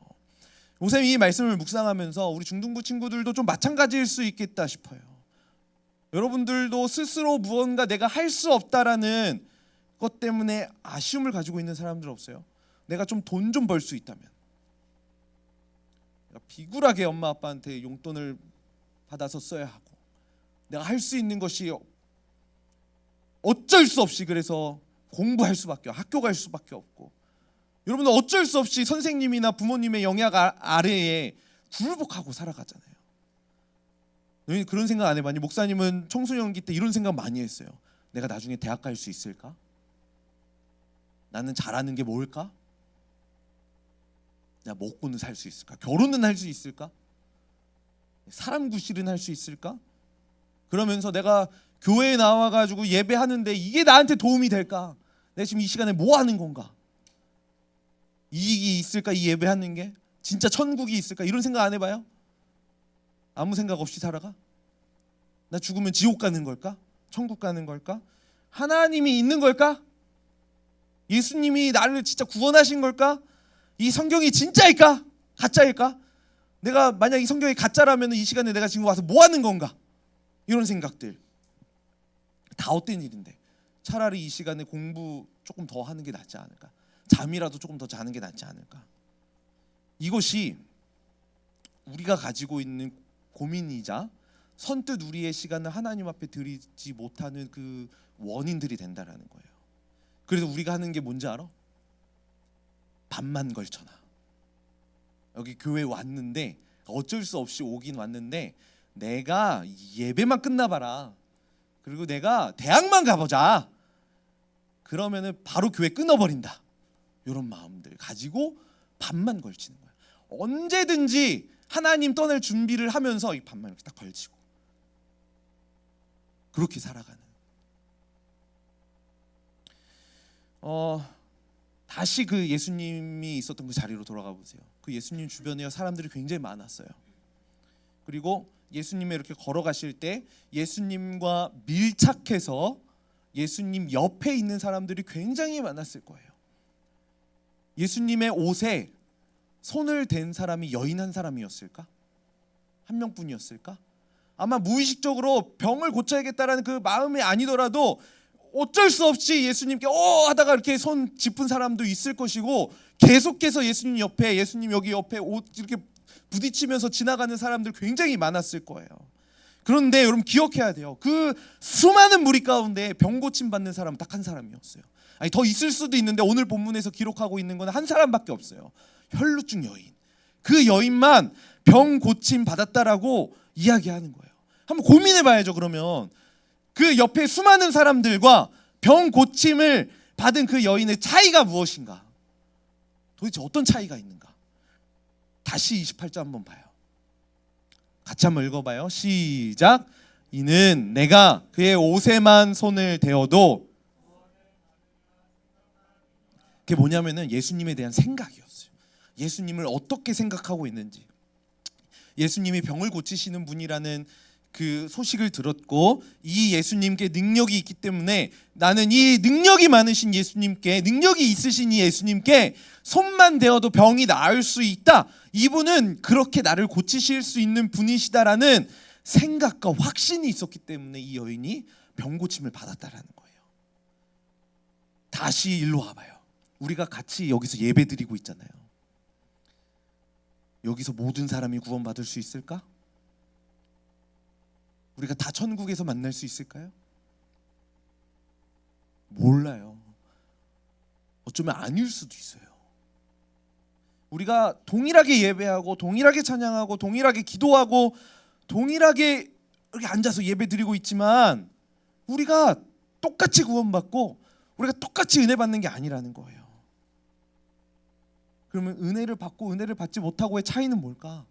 목사님 이 말씀을 묵상하면서 우리 중등부 친구들도 좀 마찬가지일 수 있겠다 싶어요. 여러분들도 스스로 무언가 내가 할 수 없다라는 것 때문에 아쉬움을 가지고 있는 사람들 없어요? 내가 좀 돈 좀 벌 수 있다면, 내가 비굴하게 엄마 아빠한테 용돈을 받아서 써야 하고, 내가 할 수 있는 것이 어쩔 수 없이 그래서 공부할 수밖에, 학교 갈 수밖에 없고, 여러분은 어쩔 수 없이 선생님이나 부모님의 영향 아래에 굴복하고 살아가잖아요. 너희 그런 생각 안 해봤니? 목사님은 청소년기 때 이런 생각 많이 했어요. 내가 나중에 대학 갈 수 있을까? 나는 잘하는 게 뭘까? 내가 먹고는 살 수 있을까? 결혼은 할 수 있을까? 사람 구실은 할 수 있을까? 그러면서 내가 교회에 나와가지고 예배하는데 이게 나한테 도움이 될까? 내가 지금 이 시간에 뭐 하는 건가? 이익이 있을까? 이 예배하는 게? 진짜 천국이 있을까? 이런 생각 안 해봐요? 아무 생각 없이 살아가? 나 죽으면 지옥 가는 걸까? 천국 가는 걸까? 하나님이 있는 걸까? 예수님이 나를 진짜 구원하신 걸까? 이 성경이 진짜일까? 가짜일까? 내가 만약 이 성경이 가짜라면 이 시간에 내가 지금 와서 뭐 하는 건가? 이런 생각들 다 헛된 일인데 차라리 이 시간에 공부 조금 더 하는 게 낫지 않을까? 잠이라도 조금 더 자는 게 낫지 않을까? 이것이 우리가 가지고 있는 고민이자 선뜻 우리의 시간을 하나님 앞에 드리지 못하는 그 원인들이 된다라는 거예요. 그래서 우리가 하는 게 뭔지 알아? 밤만 걸쳐놔. 여기 교회 왔는데 어쩔 수 없이 오긴 왔는데 내가 예배만 끝나봐라. 그리고 내가 대학만 가보자. 그러면은 바로 교회 끊어버린다. 이런 마음들 가지고 밤만 걸치는 거야. 언제든지 하나님 떠날 준비를 하면서 이 밤만 이렇게 딱 걸치고 그렇게 살아가는. 다시 그 예수님이 있었던 그 자리로 돌아가 보세요. 그 예수님 주변에 사람들이 굉장히 많았어요. 그리고 예수님이 이렇게 걸어가실 때 예수님과 밀착해서 예수님 옆에 있는 사람들이 굉장히 많았을 거예요. 예수님의 옷에 손을 댄 사람이 여인 한 사람이었을까? 한 명뿐이었을까? 아마 무의식적으로 병을 고쳐야겠다라는 그 마음이 아니더라도 어쩔 수 없이 예수님께 하다가 이렇게 손 짚은 사람도 있을 것이고 계속해서 예수님 옆에 예수님 여기 옆에 옷 이렇게 부딪히면서 지나가는 사람들 굉장히 많았을 거예요. 그런데 여러분 기억해야 돼요. 그 수많은 무리 가운데 병 고침 받는 사람은 딱 한 사람이었어요. 아니 더 있을 수도 있는데 오늘 본문에서 기록하고 있는 건 한 사람밖에 없어요. 혈루증 여인. 그 여인만 병 고침 받았다라고 이야기하는 거예요. 한번 고민해 봐야죠. 그러면 그 옆에 수많은 사람들과 병 고침을 받은 그 여인의 차이가 무엇인가? 도대체 어떤 차이가 있는가? 다시 28절 한번 봐요. 같이 한번 읽어봐요. 시작. 이는 내가 그의 옷에만 손을 대어도, 그게 뭐냐면은 예수님에 대한 생각이었어요. 예수님을 어떻게 생각하고 있는지. 예수님이 병을 고치시는 분이라는 그 소식을 들었고 이 예수님께 능력이 있기 때문에 나는 이 능력이 많으신 예수님께, 능력이 있으신 이 예수님께 손만 대어도 병이 나을 수 있다. 이분은 그렇게 나를 고치실 수 있는 분이시다라는 생각과 확신이 있었기 때문에 이 여인이 병 고침을 받았다라는 거예요. 다시 일로 와봐요. 우리가 같이 여기서 예배 드리고 있잖아요. 여기서 모든 사람이 구원받을 수 있을까? 우리가 다 천국에서 만날 수 있을까요? 몰라요. 어쩌면 아닐 수도 있어요. 우리가 동일하게 예배하고 동일하게 찬양하고 동일하게 기도하고 동일하게 이렇게 앉아서 예배 드리고 있지만 우리가 똑같이 구원받고 우리가 똑같이 은혜 받는 게 아니라는 거예요. 그러면 은혜를 받고 은혜를 받지 못하고의 차이는 뭘까?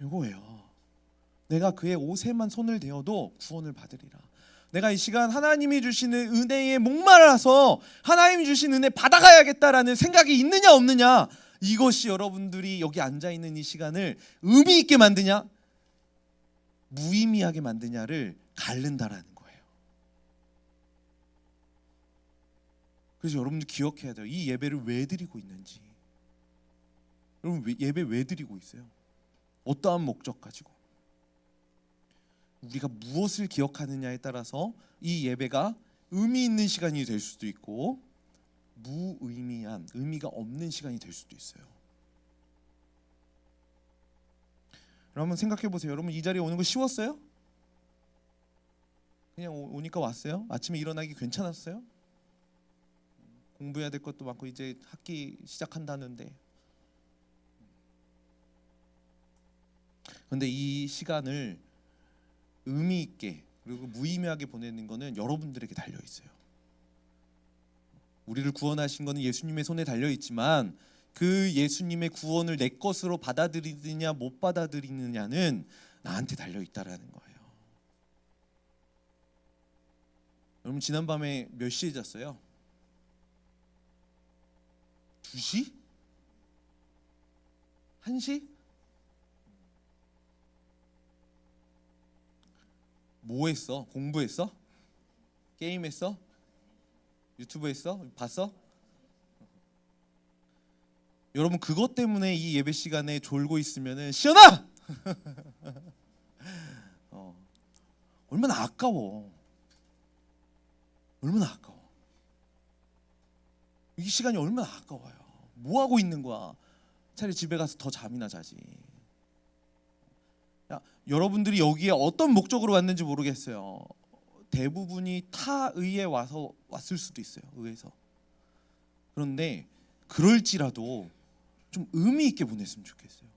이거예요. 내가 그의 옷에만 손을 대어도 구원을 받으리라. 내가 이 시간 하나님이 주시는 은혜에 목말라서 하나님이 주신 은혜 받아가야겠다라는 생각이 있느냐 없느냐, 이것이 여러분들이 여기 앉아있는 이 시간을 의미 있게 만드냐 무의미하게 만드냐를 가른다라는 거예요. 그래서 여러분들 기억해야 돼요. 이 예배를 왜 드리고 있는지. 여러분 예배 왜 드리고 있어요? 어떠한 목적 가지고? 우리가 무엇을 기억하느냐에 따라서 이 예배가 의미 있는 시간이 될 수도 있고 무의미한, 의미가 없는 시간이 될 수도 있어요. 여러분 생각해 보세요. 여러분 이 자리에 오는 거 쉬웠어요? 그냥 오니까 왔어요? 아침에 일어나기 괜찮았어요? 공부해야 될 것도 많고 이제 학기 시작한다는데. 그런데 이 시간을 의미 있게 그리고 무의미하게 보내는 거는 여러분들에게 달려 있어요. 우리를 구원하신 거는 예수님의 손에 달려 있지만 그 예수님의 구원을 내 것으로 받아들이느냐 못 받아들이느냐는 나한테 달려 있다라는 거예요. 여러분 지난밤에 몇 시에 잤어요? 2시? 1시? 뭐 했어? 공부했어? 게임했어? 유튜브 했어? 봤어? 여러분 그것 때문에 이 예배 시간에 졸고 있으면은 시연아 얼마나 아까워. 얼마나 아까워. 이 시간이 얼마나 아까워요. 뭐 하고 있는 거야? 차라리 집에 가서 더 잠이나 자지. 야, 여러분들이 여기에 어떤 목적으로 왔는지 모르겠어요. 대부분이 타 의에 왔을 수도 있어요. 의에서. 그런데 그럴지라도 좀 의미 있게 보냈으면 좋겠어요.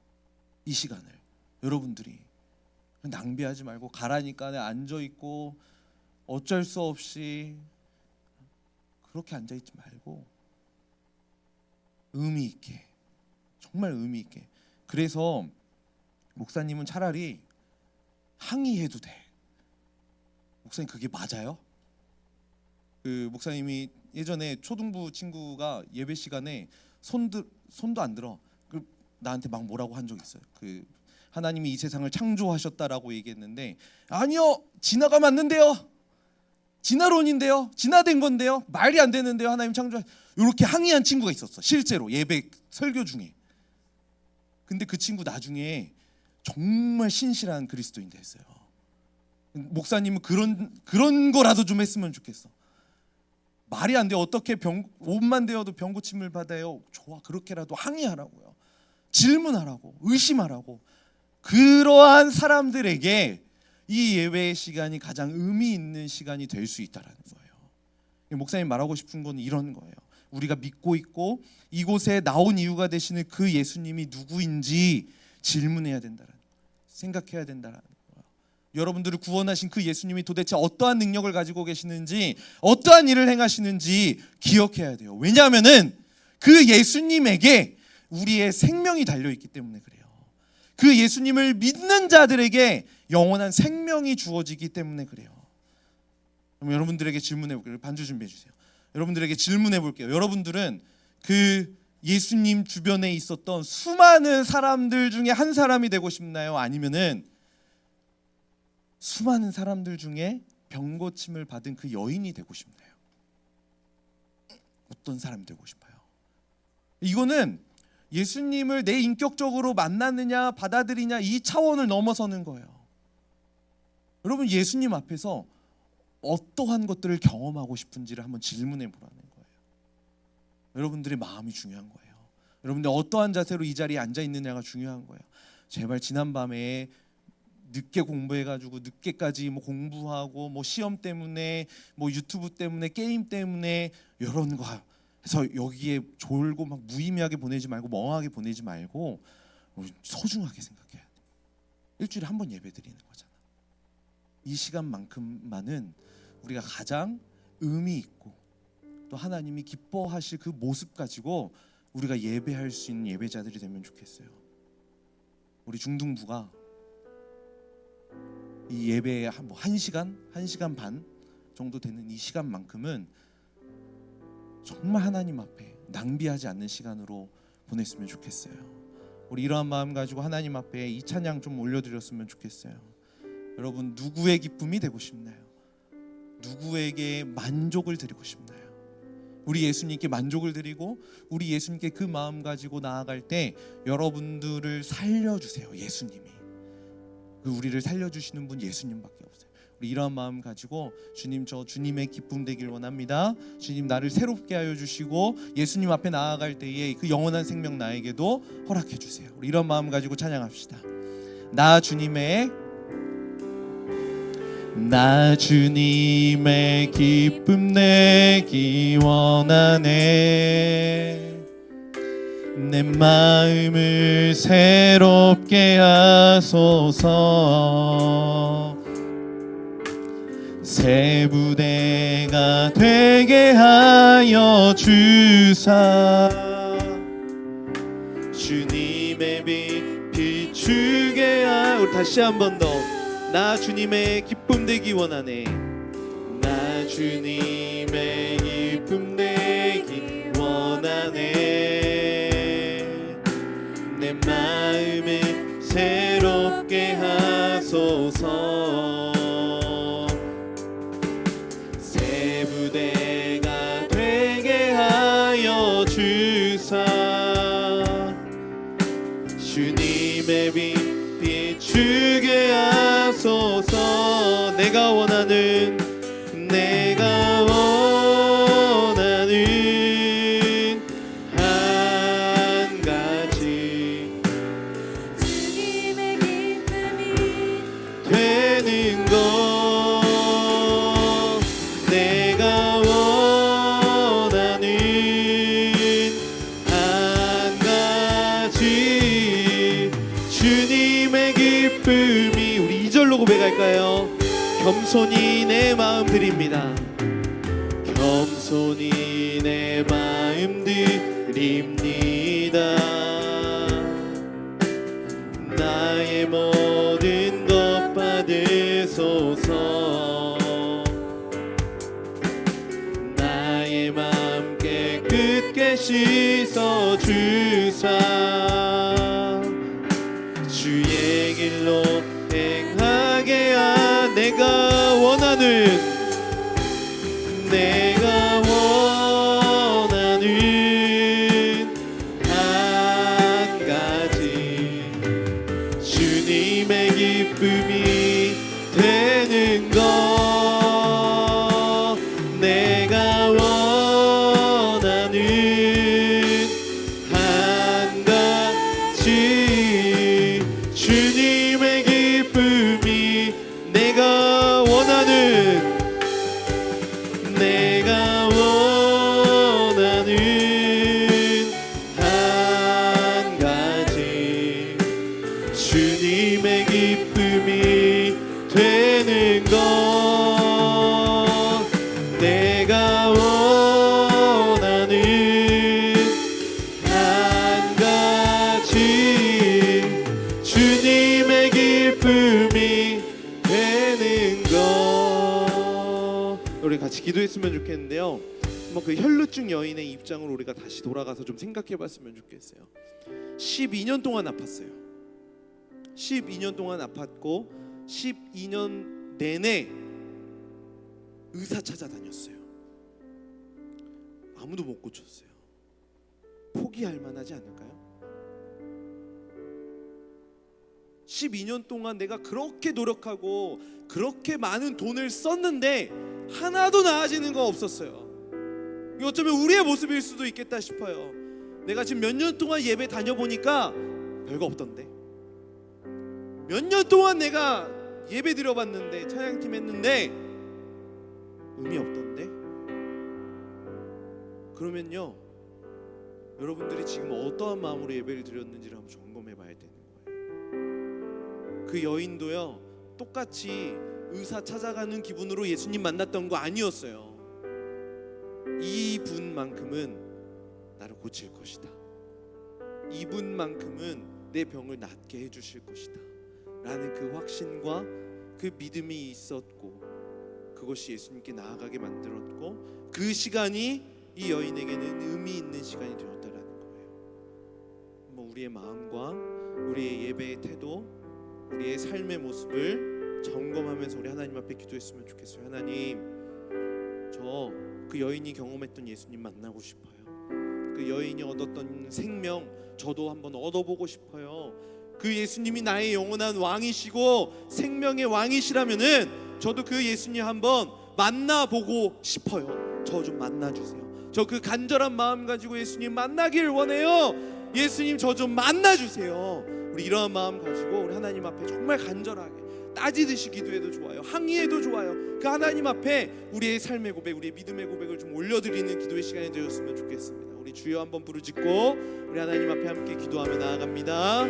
이 시간을 여러분들이 낭비하지 말고 가라니까 앉아 있고 어쩔 수 없이 그렇게 앉아 있지 말고 의미 있게, 정말 의미 있게. 그래서 목사님은 차라리 항의해도 돼. 목사님 그게 맞아요? 그 목사님이 예전에 초등부 친구가 예배 시간에 손도 안 들어. 그 나한테 막 뭐라고 한 적 있어요. 그 하나님이 이 세상을 창조하셨다라고 얘기했는데 아니요, 진화가 맞는데요. 진화론인데요. 진화된 건데요. 말이 안 되는데요. 하나님 창조. 이렇게 항의한 친구가 있었어. 실제로 예배 설교 중에. 근데 그 친구 나중에 정말 신실한 그리스도인 됐어요. 목사님은 그런 거라도 좀 했으면 좋겠어. 말이 안 돼. 어떻게 옷만 되어도 병 고침을 받아요. 좋아. 그렇게라도 항의하라고요. 질문하라고. 의심하라고. 그러한 사람들에게 이 예배의 시간이 가장 의미 있는 시간이 될 수 있다라는 거예요. 목사님 말하고 싶은 건 이런 거예요. 우리가 믿고 있고 이곳에 나온 이유가 되시는 그 예수님이 누구인지 질문해야 된다라는 거예요. 생각해야 된다라는 거예요. 여러분들을 구원하신 그 예수님이 도대체 어떠한 능력을 가지고 계시는지, 어떠한 일을 행하시는지 기억해야 돼요. 왜냐하면은 그 예수님에게 우리의 생명이 달려있기 때문에 그래요. 그 예수님을 믿는 자들에게 영원한 생명이 주어지기 때문에 그래요. 그럼 여러분들에게 질문해 볼게요. 반주 준비해 주세요. 여러분들에게 질문해 볼게요. 여러분들은 그 예수님 주변에 있었던 수많은 사람들 중에 한 사람이 되고 싶나요? 아니면은 수많은 사람들 중에 병 고침을 받은 그 여인이 되고 싶나요? 어떤 사람이 되고 싶어요? 이거는 예수님을 내 인격적으로 만나느냐 받아들이냐 이 차원을 넘어서는 거예요. 여러분 예수님 앞에서 어떠한 것들을 경험하고 싶은지를 한번 질문해 보라는 거예요. 여러분들의 마음이 중요한 거예요. 여러분들 어떠한 자세로 이 자리에 앉아 있느냐가 중요한 거예요. 제발 지난밤에 늦게 공부해가지고 늦게까지 뭐 공부하고 뭐 시험 때문에 뭐 유튜브 때문에 게임 때문에 이런 거 해서 여기에 졸고 막 무의미하게 보내지 말고 멍하게 보내지 말고 소중하게 생각해야 돼. 일주일에 한 번 예배 드리는 거잖아. 이 시간만큼만은 우리가 가장 의미 있고 또 하나님이 기뻐하실 그 모습 가지고 우리가 예배할 수 있는 예배자들이 되면 좋겠어요. 우리 중등부가 이 예배에 뭐 1시간 반 정도 되는 이 시간만큼은 정말 하나님 앞에 낭비하지 않는 시간으로 보냈으면 좋겠어요. 우리 이러한 마음 가지고 하나님 앞에 이 찬양 좀 올려드렸으면 좋겠어요. 여러분 누구의 기쁨이 되고 싶나요? 누구에게 만족을 드리고 싶나요? 우리 예수님께 만족을 드리고 우리 예수님께 그 마음 가지고 나아갈 때 여러분들을 살려주세요. 예수님이. 우리를 살려주시는 분 예수님밖에 없어요. 우리 이러한 마음 가지고 주님, 저 주님의 기쁨 되길 원합니다. 주님 나를 새롭게 하여 주시고 예수님 앞에 나아갈 때에 그 영원한 생명 나에게도 허락해 주세요. 우리 이런 마음 가지고 찬양합시다. 나 주님의 기쁨 내기 원하네. 내 마음을 새롭게 하소서. 새 부대가 되게 하여 주사. 주님의 빛 비추게 우리 다시 한 번 더. 나 주님의 기쁨 되기 원하네. 나 주님의 기쁨 되기 원하네. 내 마음을 새롭게 하소서. 새 부대가 되게 하여 주사. 고백할까요? 겸손히 내 마음 드립니다. 겸손히 내 마음 드립니다. 나의 모든 것 받으소서. 나의 마음 깨끗게 씻어 주사 주의 길로 행하게 내가 원하는 한 가지 주님의 기쁨이 되는 것. 내가 원하는 한 가지 주님의 기쁨이 내가 원하는 한 가지 주님의 기쁨이 되는 것. 내가 원하는 한 가지 주님의 기쁨이 되는 것. 우리 같이 기도했으면 좋겠는데요. 한번 그 혈루증 여인의 입장으로 우리가 다시 돌아가서 좀 생각해봤으면 좋겠어요. 12년 동안 아팠어요. 12년 동안 아팠고 12년 내내 의사 찾아다녔어요. 아무도 못 고쳤어요. 포기할 만하지 않을까요? 12년 동안 내가 그렇게 노력하고 그렇게 많은 돈을 썼는데 하나도 나아지는 거 없었어요. 이거 어쩌면 우리의 모습일 수도 있겠다 싶어요. 내가 지금 몇 년 동안 예배 다녀보니까 별거 없던데, 몇 년 동안 내가 예배 드려봤는데 찬양팀 했는데 의미 없던데. 그러면요, 여러분들이 지금 어떠한 마음으로 예배를 드렸는지를 한번 점검해 봐야 되는 거예요. 그 여인도요, 똑같이 의사 찾아가는 기분으로 예수님 만났던 거 아니었어요. 이분만큼은 나를 고칠 것이다, 이분만큼은 내 병을 낫게 해주실 것이다 라는 그 확신과 그 믿음이 있었고, 그것이 예수님께 나아가게 만들었고, 그 시간이 이 여인에게는 의미 있는 시간이 되었다라는 거예요. 우리의 마음과 우리의 예배의 태도, 우리의 삶의 모습을 점검하면서 우리 하나님 앞에 기도했으면 좋겠어요. 하나님, 저 그 여인이 경험했던 예수님 만나고 싶어요. 그 여인이 얻었던 생명 저도 한번 얻어보고 싶어요. 그 예수님이 나의 영원한 왕이시고 생명의 왕이시라면은 저도 그 예수님 한번 만나보고 싶어요. 저 좀 만나주세요. 저 그 간절한 마음 가지고 예수님 만나길 원해요. 예수님 저 좀 만나주세요. 우리 이러한 마음 가지고 우리 하나님 앞에 정말 간절하게 따지듯이 기도해도 좋아요, 항의해도 좋아요. 그 하나님 앞에 우리의 삶의 고백, 우리의 믿음의 고백을 좀 올려드리는 기도의 시간이 되었으면 좋겠습니다. 우리 주여 한번 부르짖고 우리 하나님 앞에 함께 기도하며 나아갑니다.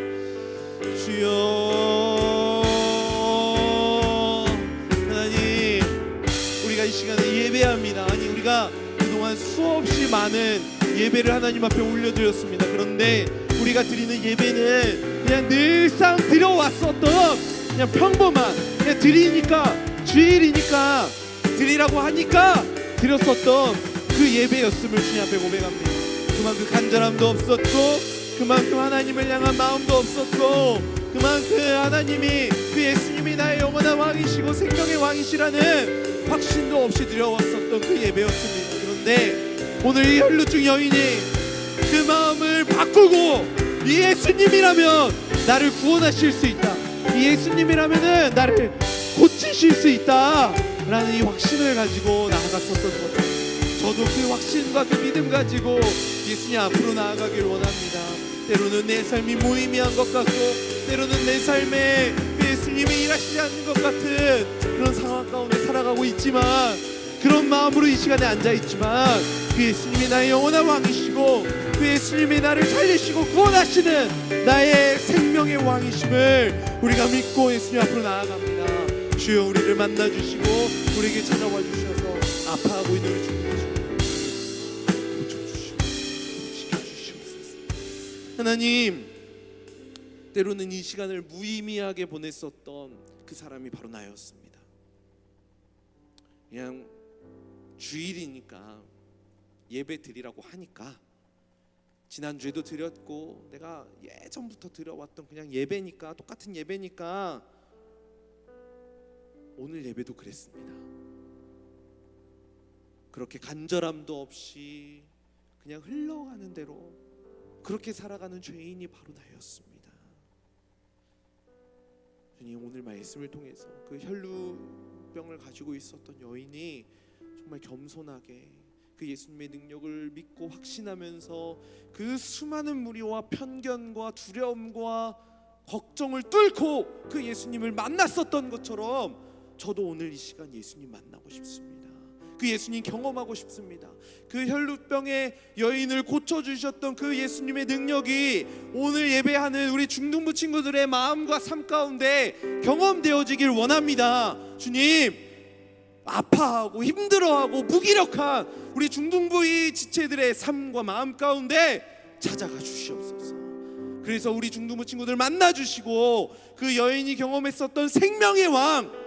주여, 하나님, 우리가 이 시간에 예배합니다. 아니, 우리가 그동안 수없이 많은 예배를 하나님 앞에 올려드렸습니다. 그런데 우리가 드리는 예배는 그냥 늘상 드려왔었던 그냥 평범한, 그냥 드리니까 주일이니까 드리라고 하니까 드렸었던 그 예배였음을 주님 앞에 고백합니다. 그만큼 간절함도 없었고, 그만큼 하나님을 향한 마음도 없었고, 그만큼 하나님이, 그 예수님이 나의 영원한 왕이시고 생명의 왕이시라는 확신도 없이 드려왔었던 그 예배였습니다. 그런데 오늘 이 혈루증 여인이 그 마음을 바꾸고 이 예수님이라면 나를 구원하실 수 있다, 이 예수님이라면은 나를 고치실 수 있다 라는 이 확신을 가지고 나아갔었던 거죠. 저도 그 확신과 그 믿음 가지고 예수님 앞으로 나아가길 원합니다. 때로는 내 삶이 무의미한 것 같고, 때로는 내 삶에 그 예수님이 일하시지 않는 것 같은 그런 상황 가운데 살아가고 있지만, 그런 마음으로 이 시간에 앉아있지만 그 예수님이 나의 영원한 왕이시고, 그 예수님이 나를 살리시고 구원하시는 나의 생명의 왕이심을 우리가 믿고 예수님 앞으로 나아갑니다. 주여 우리를 만나 주시고 우리에게 찾아와 주셔서 아파하고 있는 우리 중독부 친구들 고쳐주시고 지켜주시옵소서. 하나님, 때로는 이 시간을 무의미하게 보냈었던 그 사람이 바로 나였습니다. 그냥 주일이니까 예배 드리라고 하니까 지난주에도 드렸고 내가 예전부터 드려왔던 그냥 예배니까, 똑같은 예배니까 오늘 예배도 그랬습니다. 그렇게 간절함도 없이 그냥 흘러가는 대로 그렇게 살아가는 죄인이 바로 나였습니다. 주님, 오늘 말씀을 통해서 그 혈루병을 가지고 있었던 여인이 정말 겸손하게 그 예수님의 능력을 믿고 확신하면서 그 수많은 무리와 편견과 두려움과 걱정을 뚫고 그 예수님을 만났었던 것처럼 저도 오늘 이 시간 예수님 만나고 싶습니다. 그 예수님 경험하고 싶습니다. 그 혈루병의 여인을 고쳐주셨던 그 예수님의 능력이 오늘 예배하는 우리 중등부 친구들의 마음과 삶 가운데 경험되어지길 원합니다. 주님, 아파하고 힘들어하고 무기력한 우리 중등부의 지체들의 삶과 마음 가운데 찾아가 주시옵소서. 그래서 우리 중등부 친구들 만나주시고 그 여인이 경험했었던 생명의 왕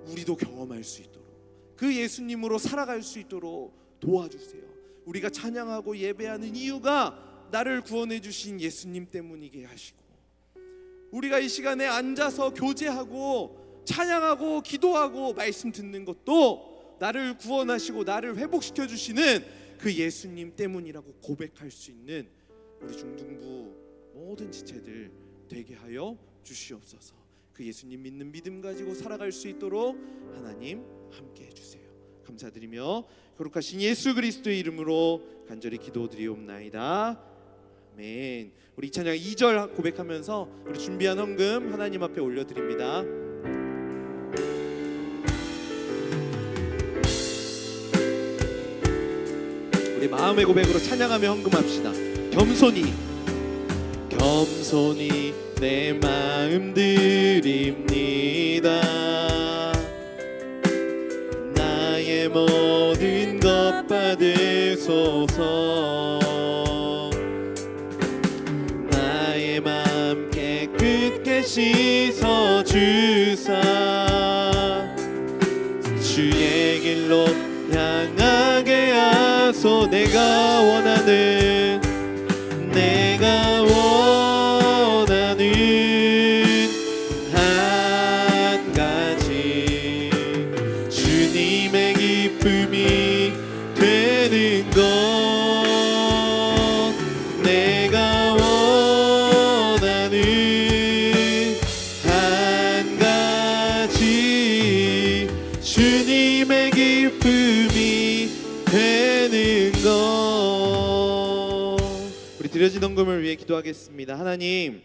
우리도 경험할 수 있도록, 그 예수님으로 살아갈 수 있도록 도와주세요. 우리가 찬양하고 예배하는 이유가 나를 구원해 주신 예수님 때문이게 하시고, 우리가 이 시간에 앉아서 교제하고 찬양하고 기도하고 말씀 듣는 것도 나를 구원하시고 나를 회복시켜 주시는 그 예수님 때문이라고 고백할 수 있는 우리 중등부 모든 지체들 되게 하여 주시옵소서. 그 예수님 믿는 믿음 가지고 살아갈 수 있도록 하나님 함께 해주세요. 감사드리며 거룩하신 예수 그리스도의 이름으로 간절히 기도드리옵나이다. 아멘. 우리 이 찬양 2절 고백하면서 우리 준비한 헌금 하나님 앞에 올려드립니다. 우리 마음의 고백으로 찬양하며 헌금합시다. 겸손히 내 마음 드립니다. 나의 모든 것 받으소서. 나의 마음 깨끗게 씻어주사 주의 길로 향하게 하소. 내가 원하는 한 가지 주님의 기쁨이 되는 것. 내가 원하는 한 가지 주님의 기쁨이 되는 것. 우리 드려진 헌금을 위해 기도하겠습니다. 하나님,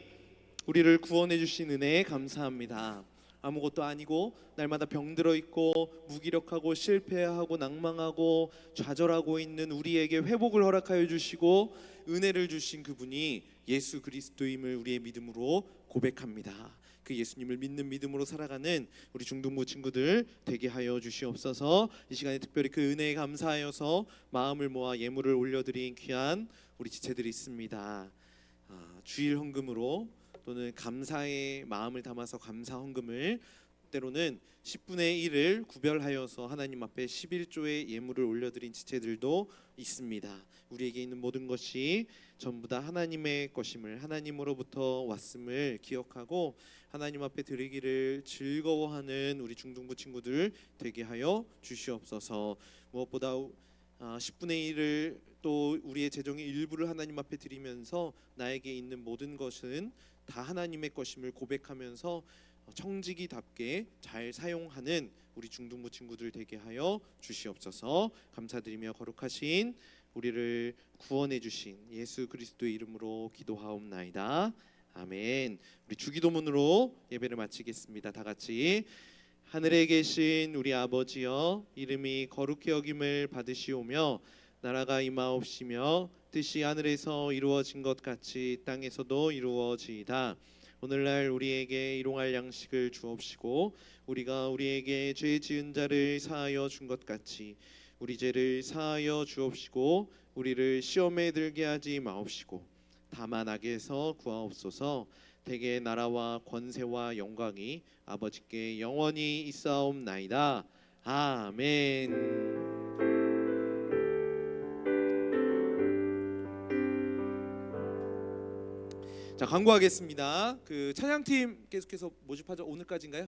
우리를 구원해 주신 은혜에 감사합니다. 아무것도 아니고 날마다 병들어 있고 무기력하고 실패하고 낭망하고 좌절하고 있는 우리에게 회복을 허락하여 주시고 은혜를 주신 그분이 예수 그리스도임을 우리의 믿음으로 고백합니다. 그 예수님을 믿는 믿음으로 살아가는 우리 중등부 친구들 되게 하여 주시옵소서. 이 시간에 특별히 그 은혜에 감사하여서 마음을 모아 예물을 올려드린 귀한 우리 지체들이 있습니다. 주일 헌금으로 또는 감사의 마음을 담아서 감사 헌금을, 때로는 10분의 1을 구별하여서 하나님 앞에 11조의 예물을 올려드린 지체들도 있습니다. 우리에게 있는 모든 것이 전부 다 하나님의 것임을, 하나님으로부터 왔음을 기억하고 하나님 앞에 드리기를 즐거워하는 우리 중등부 친구들 되게 하여 주시옵소서. 무엇보다 10분의 1을 또 우리의 재정의 일부를 하나님 앞에 드리면서 나에게 있는 모든 것은 다 하나님의 것임을 고백하면서 청지기답게 잘 사용하는 우리 중등부 친구들 되게 하여 주시옵소서. 감사드리며 거룩하신 우리를 구원해 주신 예수 그리스도의 이름으로 기도하옵나이다. 아멘. 우리 주기도문으로 예배를 마치겠습니다. 다 같이. 하늘에 계신 우리 아버지여, 이름이 거룩히 여김을 받으시오며 나라가 임하옵시며 뜻이 하늘에서 이루어진 것 같이 땅에서도 이루어지이다. 오늘날 우리에게 일용할 양식을 주옵시고 우리가 우리에게 죄 지은 자를 사하여 준 것 같이 우리 죄를 사하여 주옵시고 우리를 시험에 들게 하지 마옵시고 다만 악에서 구하옵소서. 대개 나라와 권세와 영광이 아버지께 영원히 있사옵나이다. 아멘. 자, 광고하겠습니다. 그 찬양팀 계속해서 모집하죠. 오늘까지인가요?